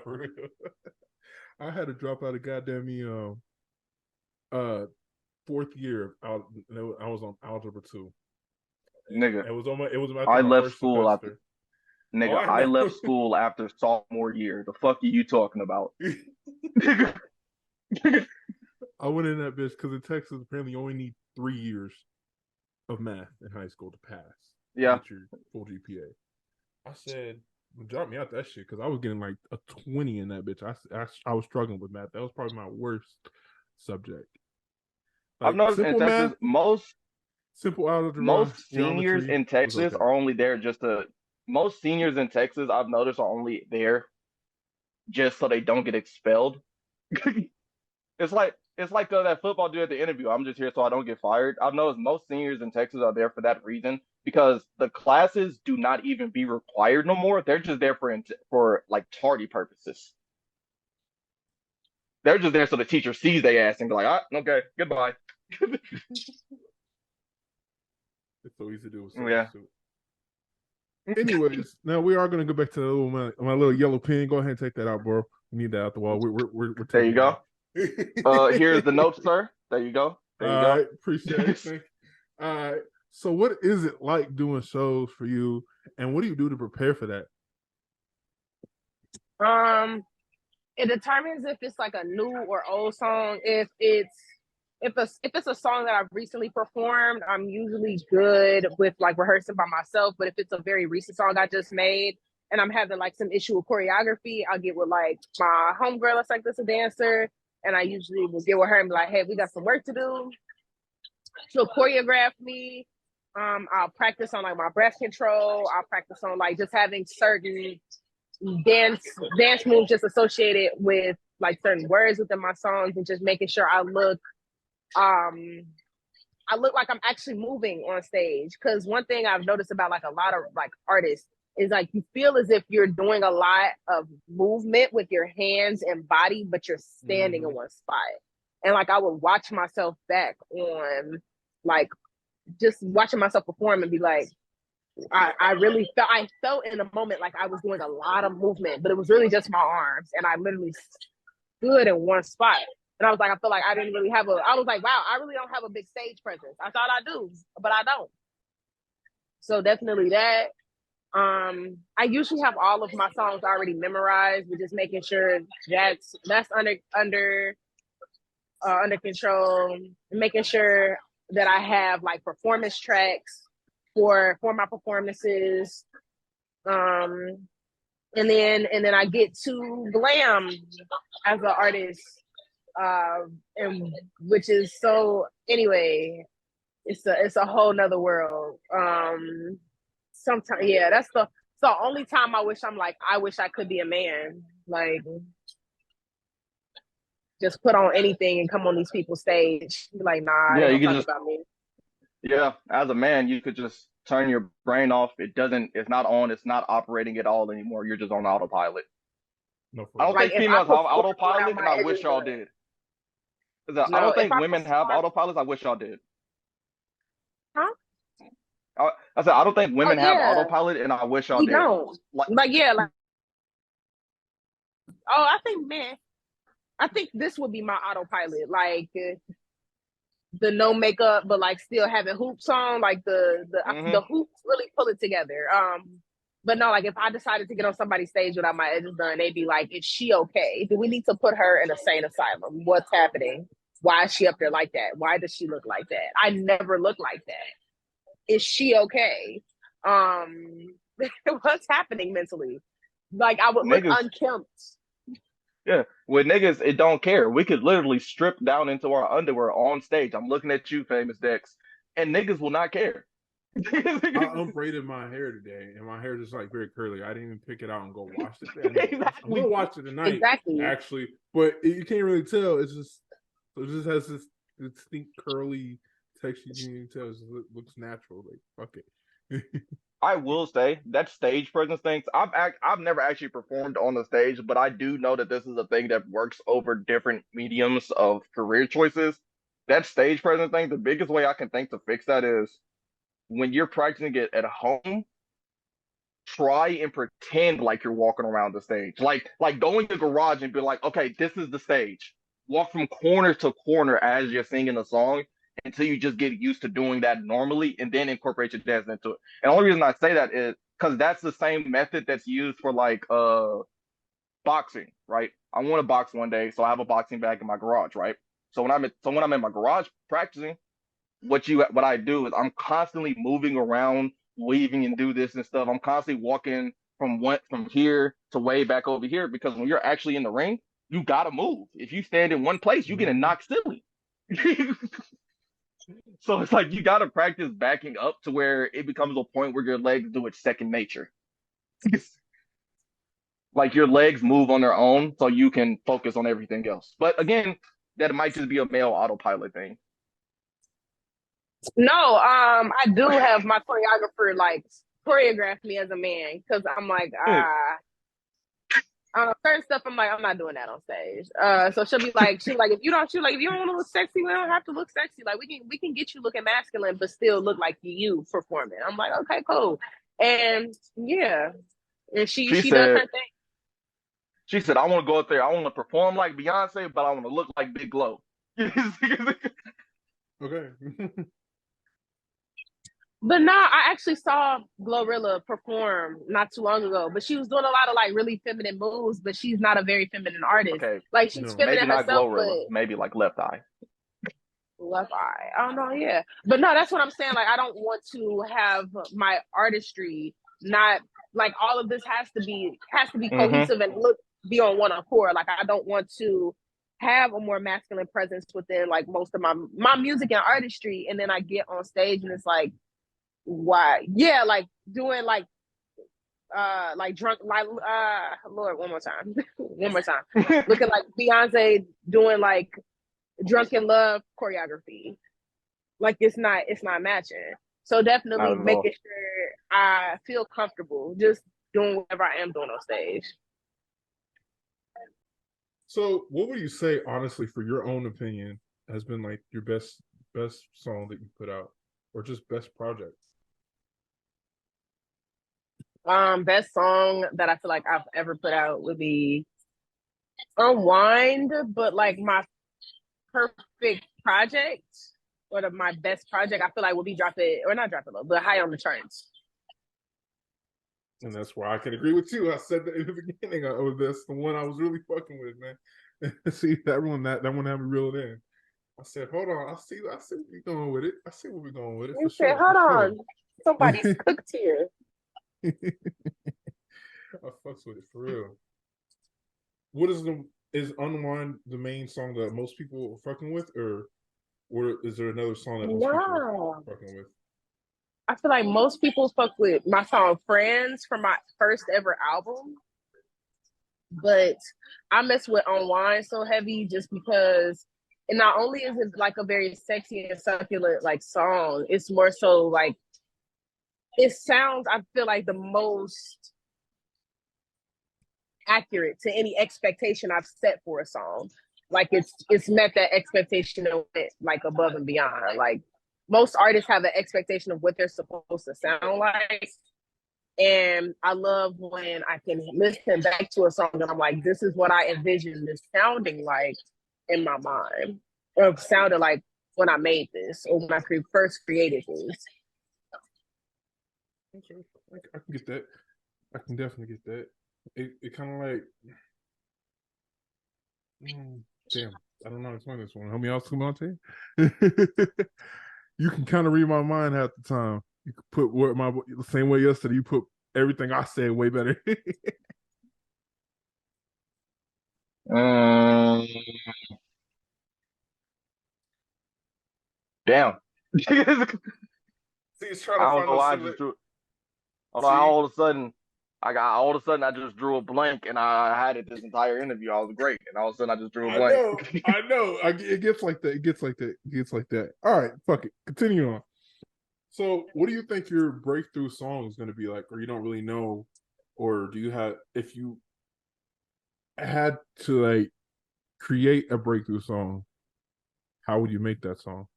for real. I had to drop out of goddamn me uh fourth year out. I was on algebra 2. nigga. It was on my. It was after I my left first school after semester. Oh, nigga. I I know. left school after sophomore year. The fuck are you talking about? Nigga. I went in that bitch because in Texas apparently you only need 3 years of math in high school to pass to Yeah. get your full GPA. I said, drop me out that shit because I was getting like a 20 in that bitch. I was struggling with math. That was probably my worst subject. I've Like noticed in simple Texas, math, most simple algebra, most seniors geometry in was Texas okay. are only there just to most seniors in Texas I've noticed are only there just so they don't get expelled. It's like that football dude at the interview. I'm just here so I don't get fired. I've noticed most seniors in Texas are there for that reason because the classes do not even be required no more. They're just there for like tardy purposes. They're just there so the teacher sees their ass and be like, ah, okay, goodbye. It's so easy to do a Yeah. substitute. Anyways, now we are going to go back to the my little yellow pen. Go ahead and take that out, bro. We need that out the wall. We're There taking you it go. out. Here's the notes, sir. There you go. There you All go. right, appreciate it. Thank you. All right. So, what is it like doing shows for you, and what do you do to prepare for that? It determines if it's like a new or old song. If it's a song that I've recently performed, I'm usually good with like rehearsing by myself. But if it's a very recent song I just made and I'm having like some issue with choreography, I'll get with like my homegirl that's like this a dancer, and I usually will get with her and be like, "Hey, we got some work to do." She'll choreograph me. I'll practice on like my breath control. I'll practice on like just having certain dance dance moves just associated with like certain words within my songs, and just making sure um I look like I'm actually moving on stage. Because one thing I've noticed about like a lot of like artists is like you feel as if you're doing a lot of movement with your hands and body, but you're standing in one spot. And like I would watch myself back on like just watching myself perform and be like, I really felt in a moment like I was doing a lot of movement, but it was really just my arms, and I literally stood in one spot. And I was like, I feel like I didn't really have I was like, wow, I really don't have a big stage presence. I thought I do, but I don't. So definitely that. I usually have all of my songs already memorized, but just making sure that's under control, making sure that I have like performance tracks for my performances. Um, and then I get to glam as an artist, and which is so anyway. It's a whole nother world. Sometimes yeah, that's the only time I wish I could be a man. Like just put on anything and come on these people's stage. Like, nah, Yeah, they you gonna could talk just about me. yeah, as a man, you could just turn your brain off. It's not on, it's not operating at all anymore. You're just on autopilot. No, for I don't real. Like think if I females have perform without autopilot, and my I edges wish y'all done. did. I No, don't if think I women have perform, autopilots. I wish y'all did. huh? I said I don't think Oh women have yeah, autopilot, and I wish y'all we did. don't. Like, Like yeah, like oh, I think man, I think this would be my autopilot. Like the no makeup, but like still having hoops on. Like the hmm hoops really pull it together. But no, like if I decided to get on somebody's stage without my edges done, they'd be like, "Is she okay? Do we need to put her in a sane asylum? What's happening? Why is she up there like that? Why does she look like that? I never look like that. Is she okay? Um, what's happening mentally? Like I would look niggas, unkempt. yeah, with niggas, it don't care. We could literally strip down into our underwear on stage. I'm looking at you, famous Dex, and niggas will not care. I unbraided my hair today, and my hair just like very curly. I didn't even pick it out and go wash it. I'm gonna Exactly. watch it tonight, Exactly. actually, but you can't really tell. It just has this distinct curly texture. You can't even tell. Looks natural. Like fuck it. I will say that stage presence things. I've never actually performed on the stage, but I do know that this is a thing that works over different mediums of career choices. that stage presence thing, the biggest way I can think to fix that is when you're practicing it at home, try and pretend like you're walking around the stage. Like go in the garage and be like, okay, this is the stage. Walk from corner to corner as you're singing the song until you just get used to doing that normally and then incorporate your dance into it. And the only reason I say that is because that's the same method that's used for like boxing, right? I want to box one day, so I have a boxing bag in my garage, right? So when I'm in my garage practicing, what I do is I'm constantly moving around, weaving and do this and stuff. I'm constantly walking from here to way back over here because when you're actually in the ring, you gotta move. If you stand in one place, you're getting knocked silly. So it's like you gotta practice backing up to where it becomes a point where your legs do it second nature. Like your legs move on their own so you can focus on everything else. But again, that might just be a male autopilot thing. No, I do have my choreographer like choreograph me as a man because I'm like, certain stuff I'm like, I'm not doing that on stage. So she'll be like, if you don't want to look sexy, we don't have to look sexy. Like we can get you looking masculine, but still look like you performing. I'm like, okay, cool. And yeah, and she does her thing. She said, I want to go up there. I want to perform like Beyonce, but I want to look like Big Glow. Okay. But no, I actually saw Glorilla perform not too long ago, but she was doing a lot of like really feminine moves, but she's not a very feminine artist. Okay. Like she's feminine maybe not herself, Glorilla, but maybe like Left Eye. Left Eye. I don't know, yeah. But no, that's what I'm saying. Like I don't want to have my artistry not like all of this has to be cohesive and be on one accord. Like I don't want to have a more masculine presence within like most of my music and artistry, and then I get on stage and it's like, why? Yeah, like doing like drunk like Lord, one more time. Looking like Beyonce doing like drunken love choreography. Like it's not matching. So definitely making sure I feel comfortable just doing whatever I am doing on stage. So what would you say, honestly, for your own opinion, has been like your best song that you put out, or just best project? Best song that I feel like I've ever put out would be Unwind, but like my perfect project or my best project I feel like would be Drop It Low, but High on the Charts. And that's why I can agree with you. I said that in the beginning. That's the one I was really fucking with, man. See, that one had me reeled in. I said, hold on. I see where we're going with it. You said, hold on. Somebody's cooked here. I fucks with it for real. What is Unwind the main song that most people are fucking with, or is there another song that most people are fucking with? I feel like most people fuck with my song Friends from my first ever album. But I mess with Unwind so heavy just because and not only is it like a very sexy and succulent like song, it's more so like it sounds, I feel like, the most accurate to any expectation I've set for a song. Like it's met that expectation and went like above and beyond. Like most artists have an expectation of what they're supposed to sound like. And I love when I can listen back to a song and I'm like, this is what I envisioned this sounding like in my mind. Or sounded like when I made this or when I first created this. Okay. I can get that. I can definitely get that. It kind of like, damn, I don't know how to explain this one. Help me out, Sumante. You can kind of read my mind half the time. You could put the same way yesterday. You put everything I said way better. Damn. See, he's trying to find I just drew. All of a sudden I just drew a blank and I had it this entire interview. I was great, and all of a sudden I just drew a blank. I know. It gets like that. All right, fuck it. Continue on. So, what do you think your breakthrough song is going to be like, or you don't really know, or do you have? If you had to like create a breakthrough song, How would you make that song?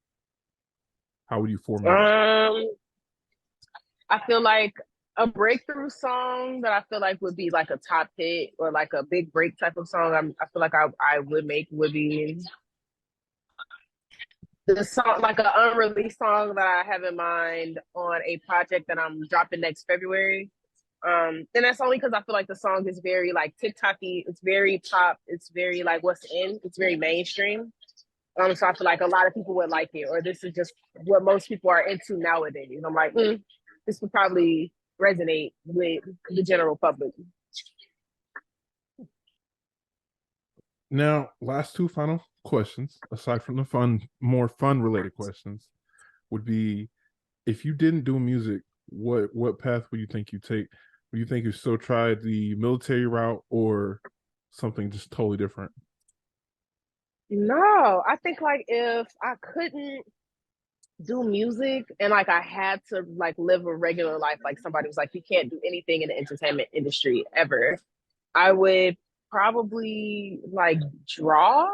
How would you format it? I feel like a breakthrough song that I feel like would be like a top hit or like a big break type of song. I feel like I would make would be the song, like an unreleased song that I have in mind on a project that I'm dropping next February. And that's only because I feel like the song is very like TikToky. It's very pop. It's very like what's in. It's very mainstream. So I feel like a lot of people would like it, or this is just what most people are into nowadays. I'm like, this would probably resonate with the general public. Now, last two final questions, aside from the more fun related questions, would be if you didn't do music, what path would you think you take? Would you think you still try the military route or something just totally different? No, I think like if I couldn't do music and like I had to like live a regular life, like somebody was like, you can't do anything in the entertainment industry ever, I would probably like draw.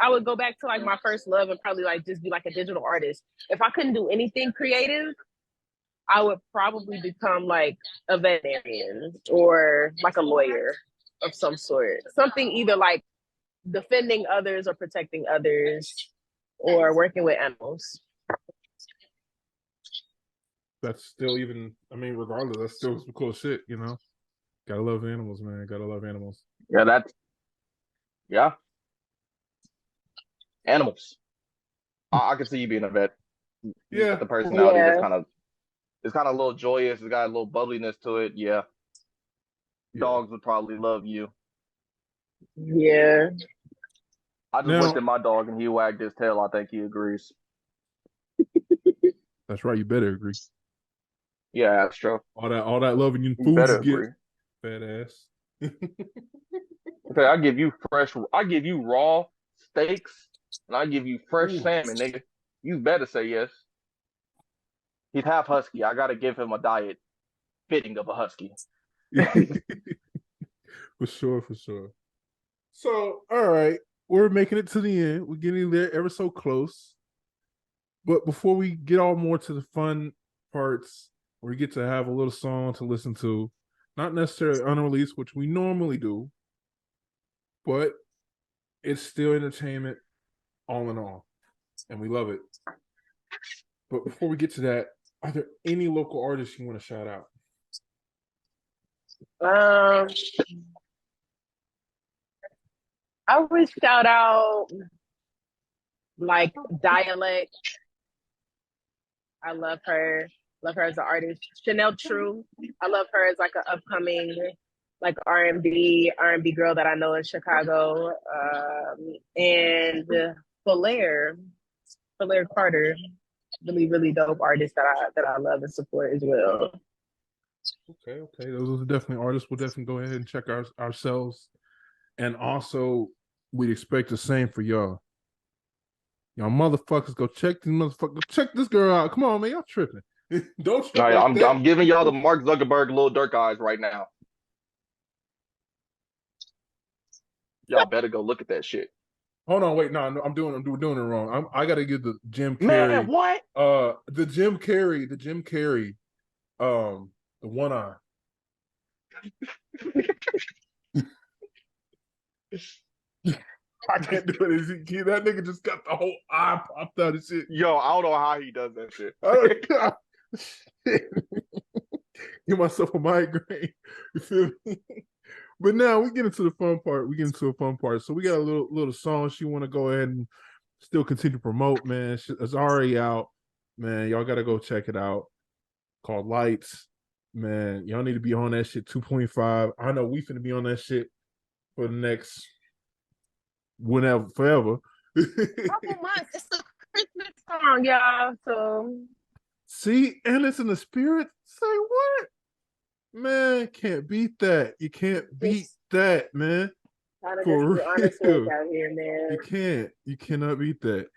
I would go back to like my first love and probably like just be like a digital artist. If I couldn't do anything creative, I would probably become like a veterinarian or like a lawyer of some sort. Something either like defending others or protecting others or working with animals. That's still even, I mean, regardless, that's still some cool shit, you know? Gotta love animals, man. Gotta love animals. Yeah. Animals. I can see you being a vet. You got Yeah. the personality Yeah. that's it's kind of a little joyous. It's got a little bubbliness to it. Yeah. Dogs would probably love you. Yeah. I just looked at my dog and he wagged his tail. I think he agrees. That's right. You better agree. Yeah, that's true. All that loving you food better you get, agree. fat ass. Okay, I give you raw steaks, and I give you fresh salmon, nigga. You better say yes. He's half husky. I gotta give him a diet fitting of a husky. For sure, for sure. So, all right, we're making it to the end. We're getting there ever so close. But before we get all more to the fun parts, where we get to have a little song to listen to, not necessarily unreleased, which we normally do, but it's still entertainment all in all. And we love it. But before we get to that, are there any local artists you want to shout out? I would shout out like Dialect. I love her. Love her as an artist. Chanel True. I love her as like an upcoming like R&B girl that I know in Chicago. And Phalair Carter, really dope artist that I love and support as well. Okay. Those are definitely artists. We'll definitely go ahead and check ourselves. And also, we'd expect the same for y'all. Y'all motherfuckers go check these motherfuckers. Go check this girl out. Come on, man. Y'all tripping. Don't trip Right, like that. I'm giving y'all the Mark Zuckerberg Lil Durk eyes right now. Y'all better go look at that shit. Hold on, wait, no, I'm doing it wrong. I gotta give the Jim Carrey. Man, what? The Jim Carrey, the one eye. I can't do it. That nigga just got the whole eye popped out of shit. Yo, I don't know how he does that shit. Give myself a migraine. You feel me? But now we get into the fun part. So we got a little song she want to go ahead and still continue to promote, man. It's already out. Man, y'all got to go check it out. Called Lights. Man, y'all need to be on that shit 2.5. I know we finna be on that shit for the next forever. Couple months. It's a Christmas song, y'all. So see, and it's in the spirit. Say what? Man, can't beat that. You can't beat that, man. For real. Honest work out here, man. You cannot beat that.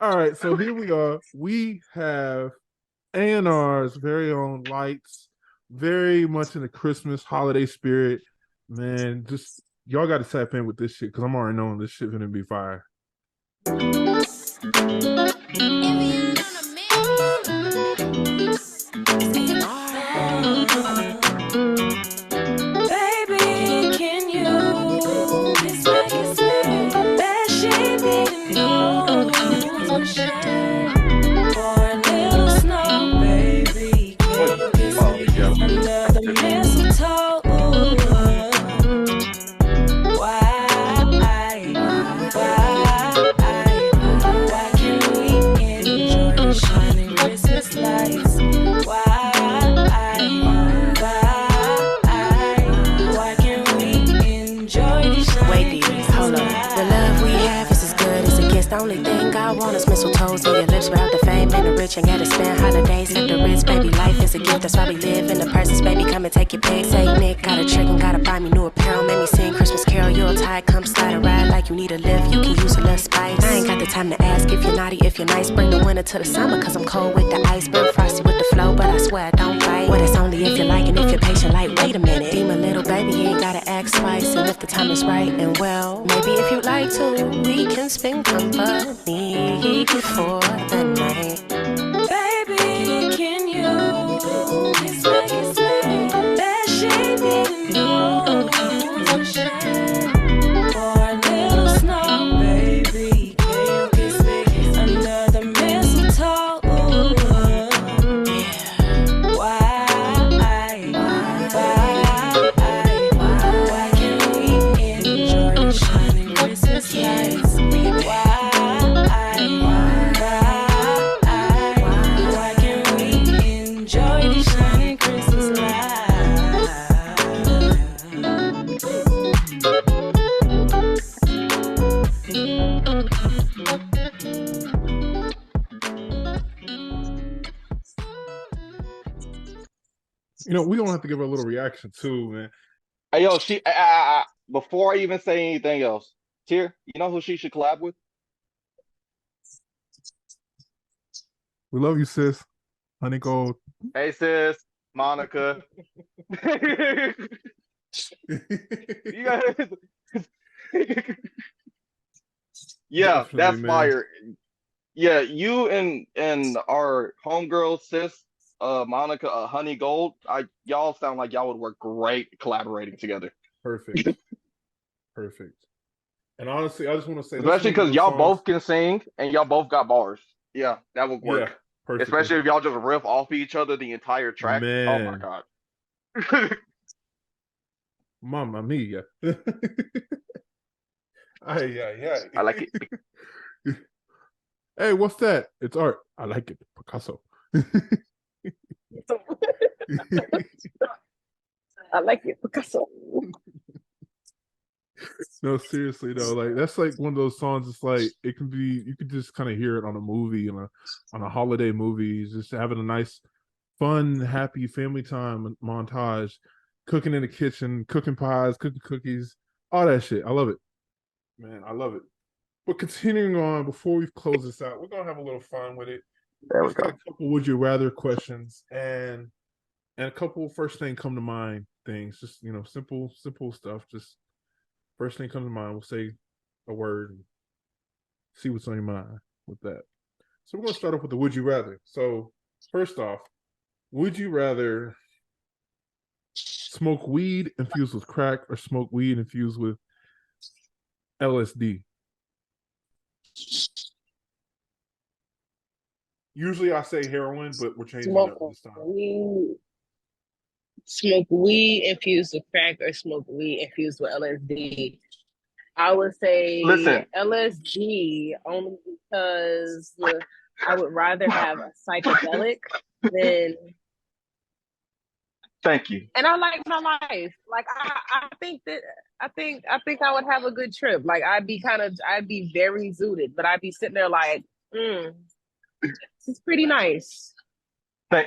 All right, so here we are. We have AN.R's very own Lights, very much in the Christmas holiday spirit. Man, just y'all got to tap in with this shit because I'm already knowing this shit gonna be fire. The only thing I want is mistletoes and your lips without the fame and the rich. And gotta spend holidays at the Ritz, baby. Life is a gift, that's why we live in the presents, baby. Come and take your pics. Say Nick, got a trick and gotta buy me new apparel. Make me sing Christmas Carol. You're tired, come slide and ride like you need a lift. You can use a little spice. I ain't got the time to ask if you're naughty, if you're nice. Bring the winter to the summer, cause I'm cold with the ice. Been frosty with the flow, but I swear I don't bite. Well, it's only if you like and if you're patient, like, wait a minute. Be my little baby, you ain't gotta act twice. And if the time is right, and well, maybe if you like to, we can spend company for the night. Baby, can you kiss me? That shade didn't know to share. For a little snow, baby, can you kiss me under the mistletoe? Yeah. Why can't we enjoy the shining Christmas lights? You know, we don't have to give her a little reaction too, man. Hey, yo, before I even say anything else, Tier, you know who she should collab with? We love you, sis. Honey Gold. Hey, sis, Monica. You guys... Yeah, Definitely, that's man. fire. Yeah, you and our homegirl, sis, Monica, Honey Gold, y'all sound like y'all would work great collaborating together. Perfect. Perfect. And honestly, I just want to say, especially because y'all both can sing and y'all both got bars. Yeah, that would work. Yeah, perfect. Especially if y'all just riff off each other the entire track. Man. Oh my god. Mamma mia. Yeah. I like it. Hey, what's that? It's art. I like it. Picasso. I like it, Picasso. No, seriously though, like that's like one of those songs. It's like it can be, you could just kind of hear it on a movie, on a holiday movie, just having a nice, fun, happy family time montage, cooking in the kitchen, cooking pies, cooking cookies, all that shit. I love it, man. I love it. But continuing on, before we close this out, we're gonna have a little fun with it. There we Just got go. a couple would you rather questions and a couple first thing come to mind things. Just simple stuff. Just first thing comes to mind. We'll say a word and see what's on your mind with that. So we're gonna start off with the would you rather. So first off, would you rather smoke weed infused with crack or smoke weed infused with LSD? Usually I say heroin, but we're changing it up this time. Smoke weed infused with crack or smoke weed infused with LSD. I would say LSD only because I would rather have a psychedelic than. Thank you. And I like my life. Like I think I would have a good trip. Like I'd be very zooted, but I'd be sitting there like, it's pretty nice.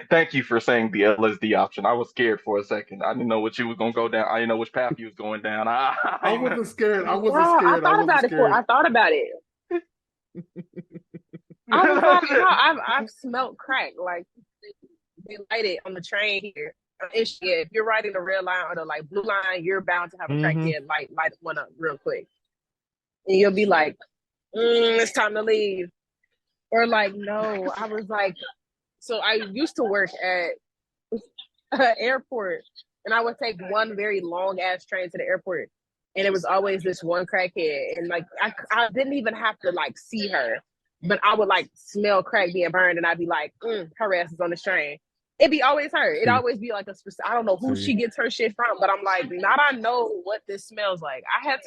Thank you for saying the LSD option. I was scared for a second. I didn't know what you was gonna go down. I didn't know which path you was going down. I wasn't scared. I thought about it. I was like, no, I've smelled crack. Like they light it on the train here. If you're riding the red line or the like blue line, you're bound to have a crackhead light one up real quick, and you'll be like, it's time to leave. Or like, no, I was like, so I used to work at an airport, and I would take one very long ass train to the airport, and it was always this one crackhead, and like I didn't even have to like see her, but I would like smell crack being burned, and I'd be like, her ass is on this train. It'd be always her. It'd always be like a specific. I don't know who she gets her shit from, but I'm like, not I know what this smells like. I had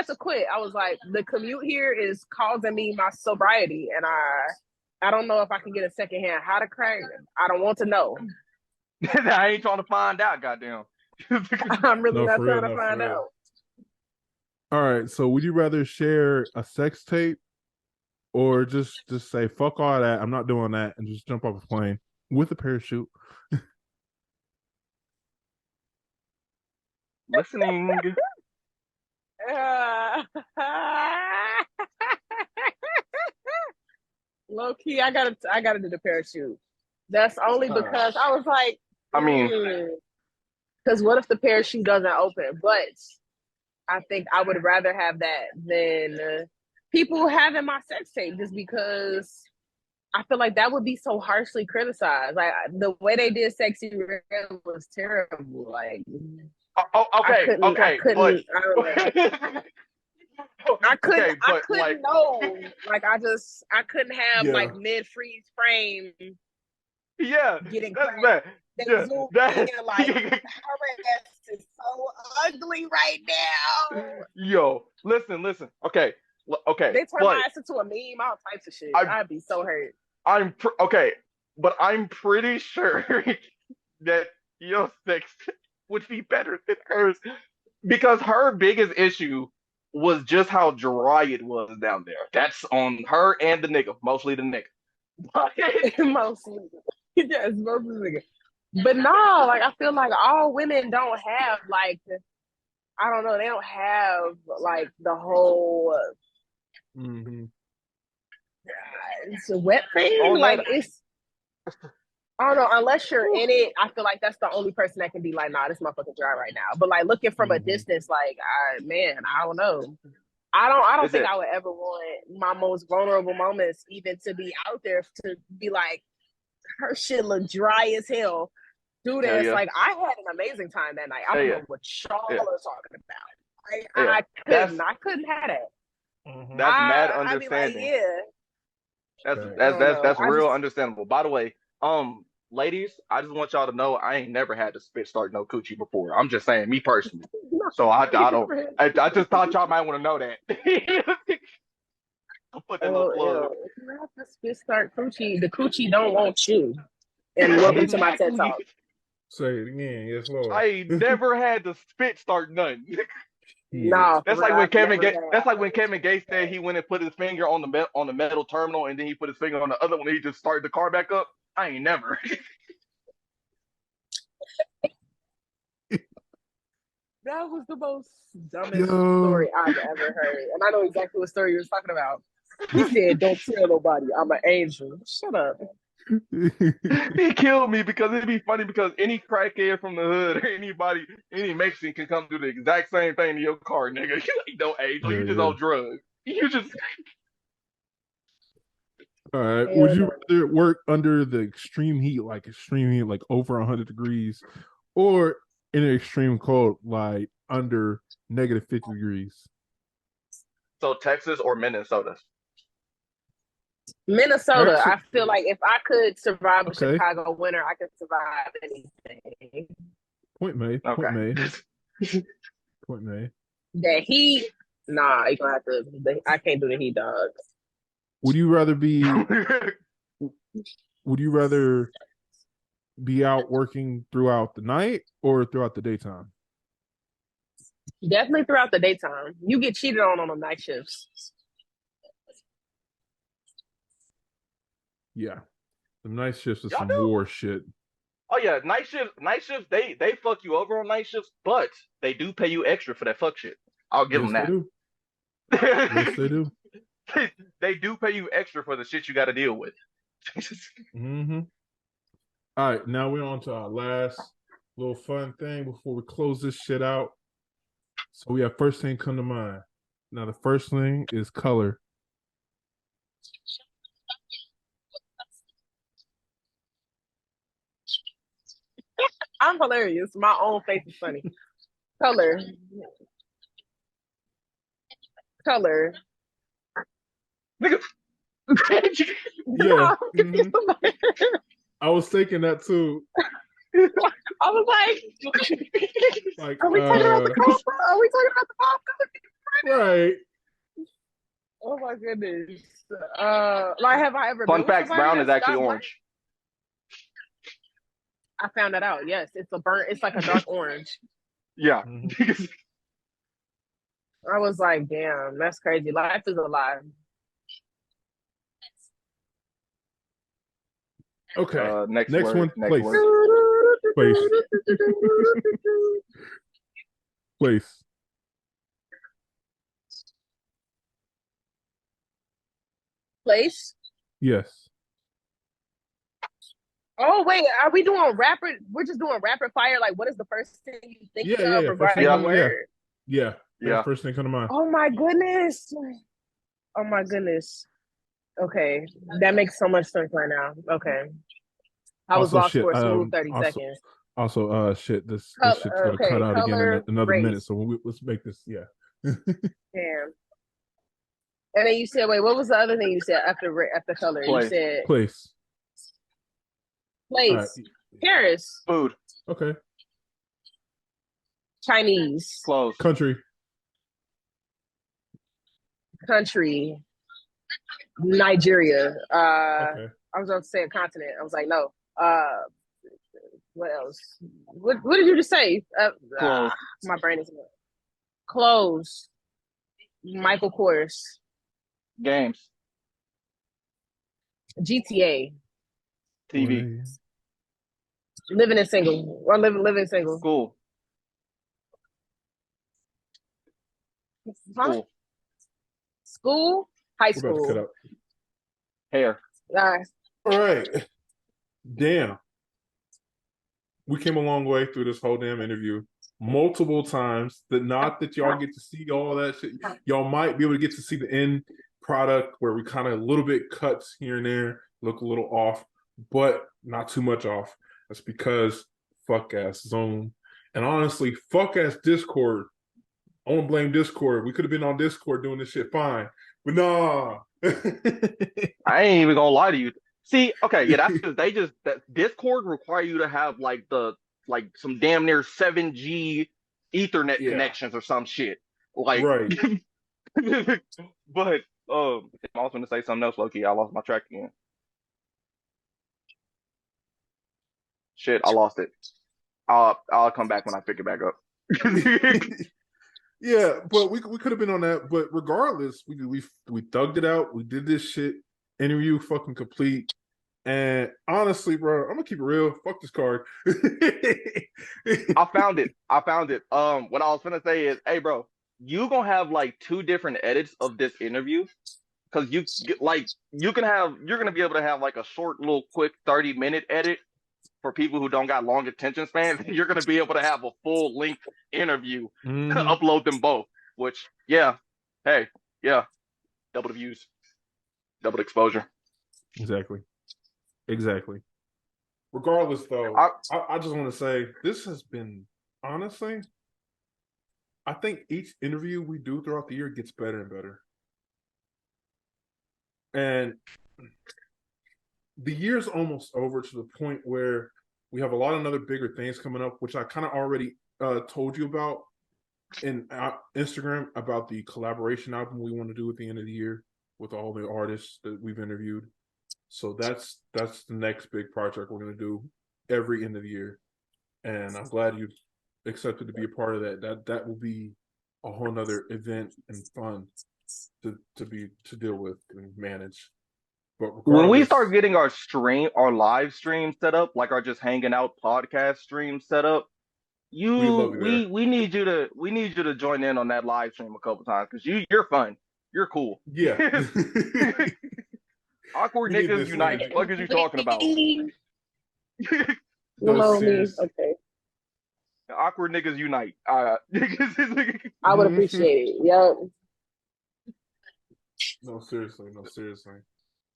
to quit. I was like, the commute here is causing me my sobriety, and I don't know if I can get a secondhand how to crack. I don't want to know. I ain't trying to find out, goddamn. I'm really not trying to find out. All right, so would you rather share a sex tape or just say fuck all that, I'm not doing that, and just jump off a plane with a parachute? Listening. Low key, I gotta do the parachute. That's only because I was like, I mean, because what if the parachute doesn't open? But I think I would rather have that than people having my sex tape, just because I feel like that would be so harshly criticized. Like the way they did Sexy Red was terrible. Like, okay, I couldn't know. Like I couldn't have like mid-freeze frame. Yeah, getting that's cracked. bad. They Yeah, zoom in like her ass is so ugly right now. Yo, listen. Okay. They turn my ass into a meme, all types of shit. I'd be so hurt. Okay, but I'm pretty sure that your sex would be better than hers, because her biggest issue was just how dry it was down there. That's on her and the nigga, mostly the nigga. Mostly, yes, mostly nigga. But no, like I feel like all women don't have like, I don't know, they don't have like the whole. It's a wet thing. Like it's, I don't know, unless you're in it, I feel like that's the only person that can be like, nah, this motherfucker dry right now. But like looking from a distance, like I don't know. I don't think I would ever want my most vulnerable moments even to be out there, to be like, her shit look dry as hell. Do this. Yeah. Like I had an amazing time that night. I don't know what y'all are talking about. I couldn't have it. That's mad understanding. Like, that's real understandable. By the way, ladies, I just want y'all to know I ain't never had to spit start no coochie before. I'm just saying, me personally. So I just thought y'all might want to know that. I'll put that little plug. If you have to spit start coochie, the coochie don't want you. And welcome to my TED Talk. Say it again, yes, Lord. I ain't never had to spit start nothing. No, that's like when Kevin Gates said he went and put his finger on the metal terminal, and then he put his finger on the other one, and he just started the car back up. I ain't never. That was the most dumbest story I've ever heard, and I know exactly what story you was talking about. He said, "Don't tell nobody, I'm an angel." Shut up. He killed me, because it'd be funny, because any crackhead from the hood or any Mexican can come do the exact same thing to your car, nigga. You ain't no angel. You just on drugs. You just. All right. Would you rather work under the extreme heat, like over 100 degrees, or in an extreme cold, like under negative 50 degrees? So Texas or Minnesota? Minnesota. I feel like if I could survive a Chicago winter, I could survive anything. Point made. Point made. The heat, nah, you're gonna have to. I can't do the heat, dog. Would you rather be out working throughout the night or throughout the daytime? Definitely throughout the daytime. You get cheated on the night shifts. Yeah. The night shifts is some war shit. Oh yeah, night shifts, they fuck you over on night shifts, but they do pay you extra for that fuck shit. I'll give them that. Yes, they do. They do pay you extra for the shit you got to deal with. All right, now we're on to our last little fun thing before we close this shit out. So we have first thing come to mind. Now the first thing is color. I'm hilarious. My own face is funny. Color. Color. Nigga. Yeah. Mhm. I was thinking that too. I was Like, are we talking about the pop? Are we talking about the pop? right. Oh my goodness. Like, have I ever been Fun with fact, somebody brown that is actually stopped orange. I found that out. Yes, it's like a dark orange. Yeah. Mhm. I was like, damn, that's crazy. Life is a lie. Okay. Next Next word. one, Next place. word. Place. Place. Place. Yes. Oh wait, are we doing rapid? We're just doing rapid fire. Like, what is the first thing you think Yeah. of First thing regarding the come, word? yeah. Yeah. First thing come to mind. Oh my goodness. Oh my goodness. Okay, that makes so much sense right now. Okay, I was Also, lost shit. for a smooth 30 seconds. Also, shit. This shit's gonna cut Okay, out again in color, another race. minute. So let's make this. Yeah. Damn. And then you said, wait, what was the other thing you said after color? You Place. said Place. place. All right. Paris. Food. Okay. Chinese. Clothes. Country. Country. Nigeria. Okay. I was about to say a continent. I was like, no. What else? What did you just say? Clothes. My brain is clothes. Michael Kors. Games. GTA. TV. Living and single. Or living single. School. Huh? School. School. High We're about to cut school. out. Hair. All right. Damn. We came a long way through this whole damn interview. Multiple times. Not that y'all get to see all that shit. Y'all might be able to get to see the end product where we kind of a little bit cuts here and there, look a little off, but not too much off. That's because fuck ass Zoom. And honestly, fuck ass Discord. I don't blame Discord. We could have been on Discord doing this shit fine. But nah. I ain't even gonna lie to you. See, okay, yeah, that's because that Discord require you to have like some damn near 7G Ethernet connections or some shit. Like, right. But I was gonna say something else, Loki. I lost my track again. Shit, I lost it. I'll come back when I pick it back up. Yeah, but we could have been on that. But regardless, we thugged it out. We did this shit. Interview fucking complete. And honestly, bro, I'm gonna keep it real. Fuck this card. I found it. What I was gonna say is, hey, bro, you gonna have like 2 different edits of this interview because you're gonna be able to have like a short, little, quick 30-minute edit for people who don't got long attention spans. You're gonna be able to have a full length interview, upload them both. Which, yeah, hey, yeah, double the views, double the exposure. Exactly. Regardless, though, I just want to say this has been, honestly, I think each interview we do throughout the year gets better and better. And the year's almost over to the point where we have a lot of other bigger things coming up, which I kind of already told you about in Instagram about the collaboration album we want to do at the end of the year with all the artists that we've interviewed. So that's the next big project we're going to do every end of the year. And I'm glad you accepted to be a part of that. That will be a whole nother event and fun to deal with and manage. But when we start getting our live stream set up, like our just hanging out podcast stream set up, we need you to join in on that live stream a couple times because you're fun. You're cool. Yeah. Awkward niggas unite. What are you talking about? Okay. Awkward niggas unite. I would appreciate it. Yep. No, seriously.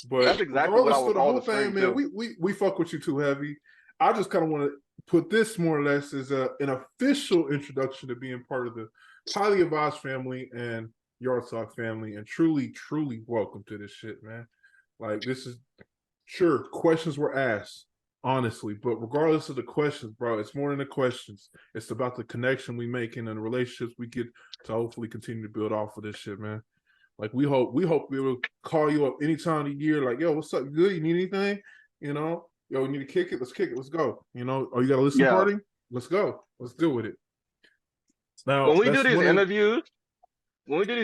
But That's exactly what I regardless would of the call whole the stream, thing, man, too. we fuck with you too heavy. I just kind of want to put this more or less as an official introduction to being part of the Highly Advised family and Yard Talk family, and truly welcome to this shit, man. Like, this is, sure, questions were asked, honestly, but regardless of the questions, bro, it's more than the questions. It's about the connection we make and the relationships we get to hopefully continue to build off of this shit, man. Like, we hope we'll call you up any time of the year, like, yo, what's up? Good? You need anything? You know, yo, we need to kick it. Let's kick it. Let's go. You know, oh, you got a listening Yeah. party? Let's go. Let's deal with it. Now, When we do that's these one of the-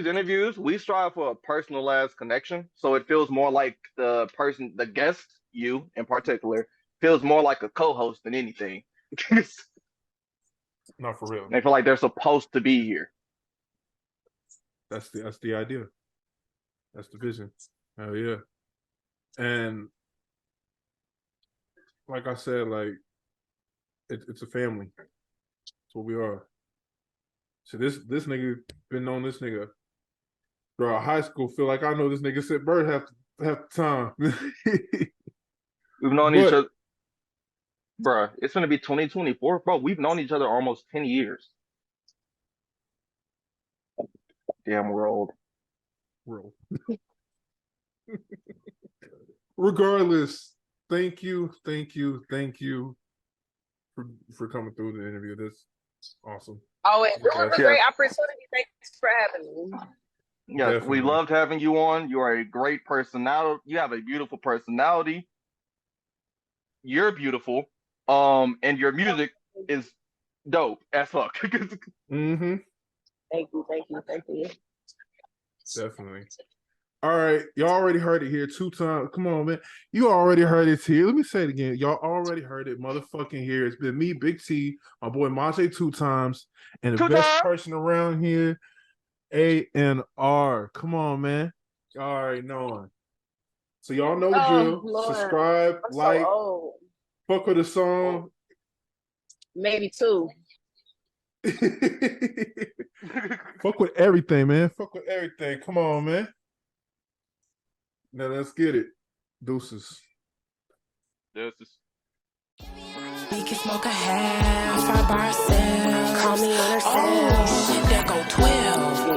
interviews, we strive for a personalized connection. So it feels more like the guest, you in particular, feels more like a co-host than anything. not for real. They feel like they're supposed to be here. That's the idea. That's the vision. Hell yeah. And like I said, like, it's a family. That's what we are. So this nigga been knowing this nigga throughout high school. Feel like I know this nigga Sid Bird half the time. We've known each other, bruh. It's gonna be 2024, bro. We've known each other almost 10 years. Damn, we're old. Regardless, thank you for coming through the interview. That's awesome. Oh, it was a Yes. great opportunity. Thanks for having me. Yes, Definitely. we loved having you on. You are a great personality. You have a beautiful personality. You're beautiful. And your music is dope as fuck. Mm-hmm. Thank you. Definitely. All right, y'all already heard it here 2 times. Come on, man. You already heard it here. Let me say it again. Y'all already heard it motherfucking here. It's been me, Big T, my boy Majay 2 times, and the 2 best times. person around here, AN.R. Come on, man. Y'all already know. So y'all know the drill. Lord. Subscribe, I'm like, so old. fuck with the song. Maybe 2. Fuck with everything, man. Fuck with everything. Come on, man. Now let's get it. Deuces. This is We can smoke a half our bar cell. Call me on her cell. There go 12.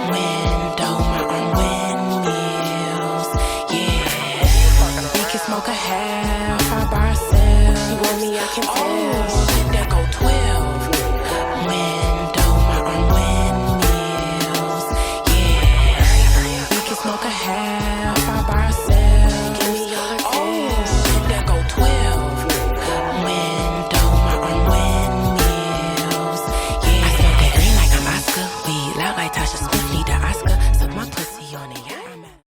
Window, my arm windmills. Yeah. We can smoke a half our bar cell. You want me, I can tell.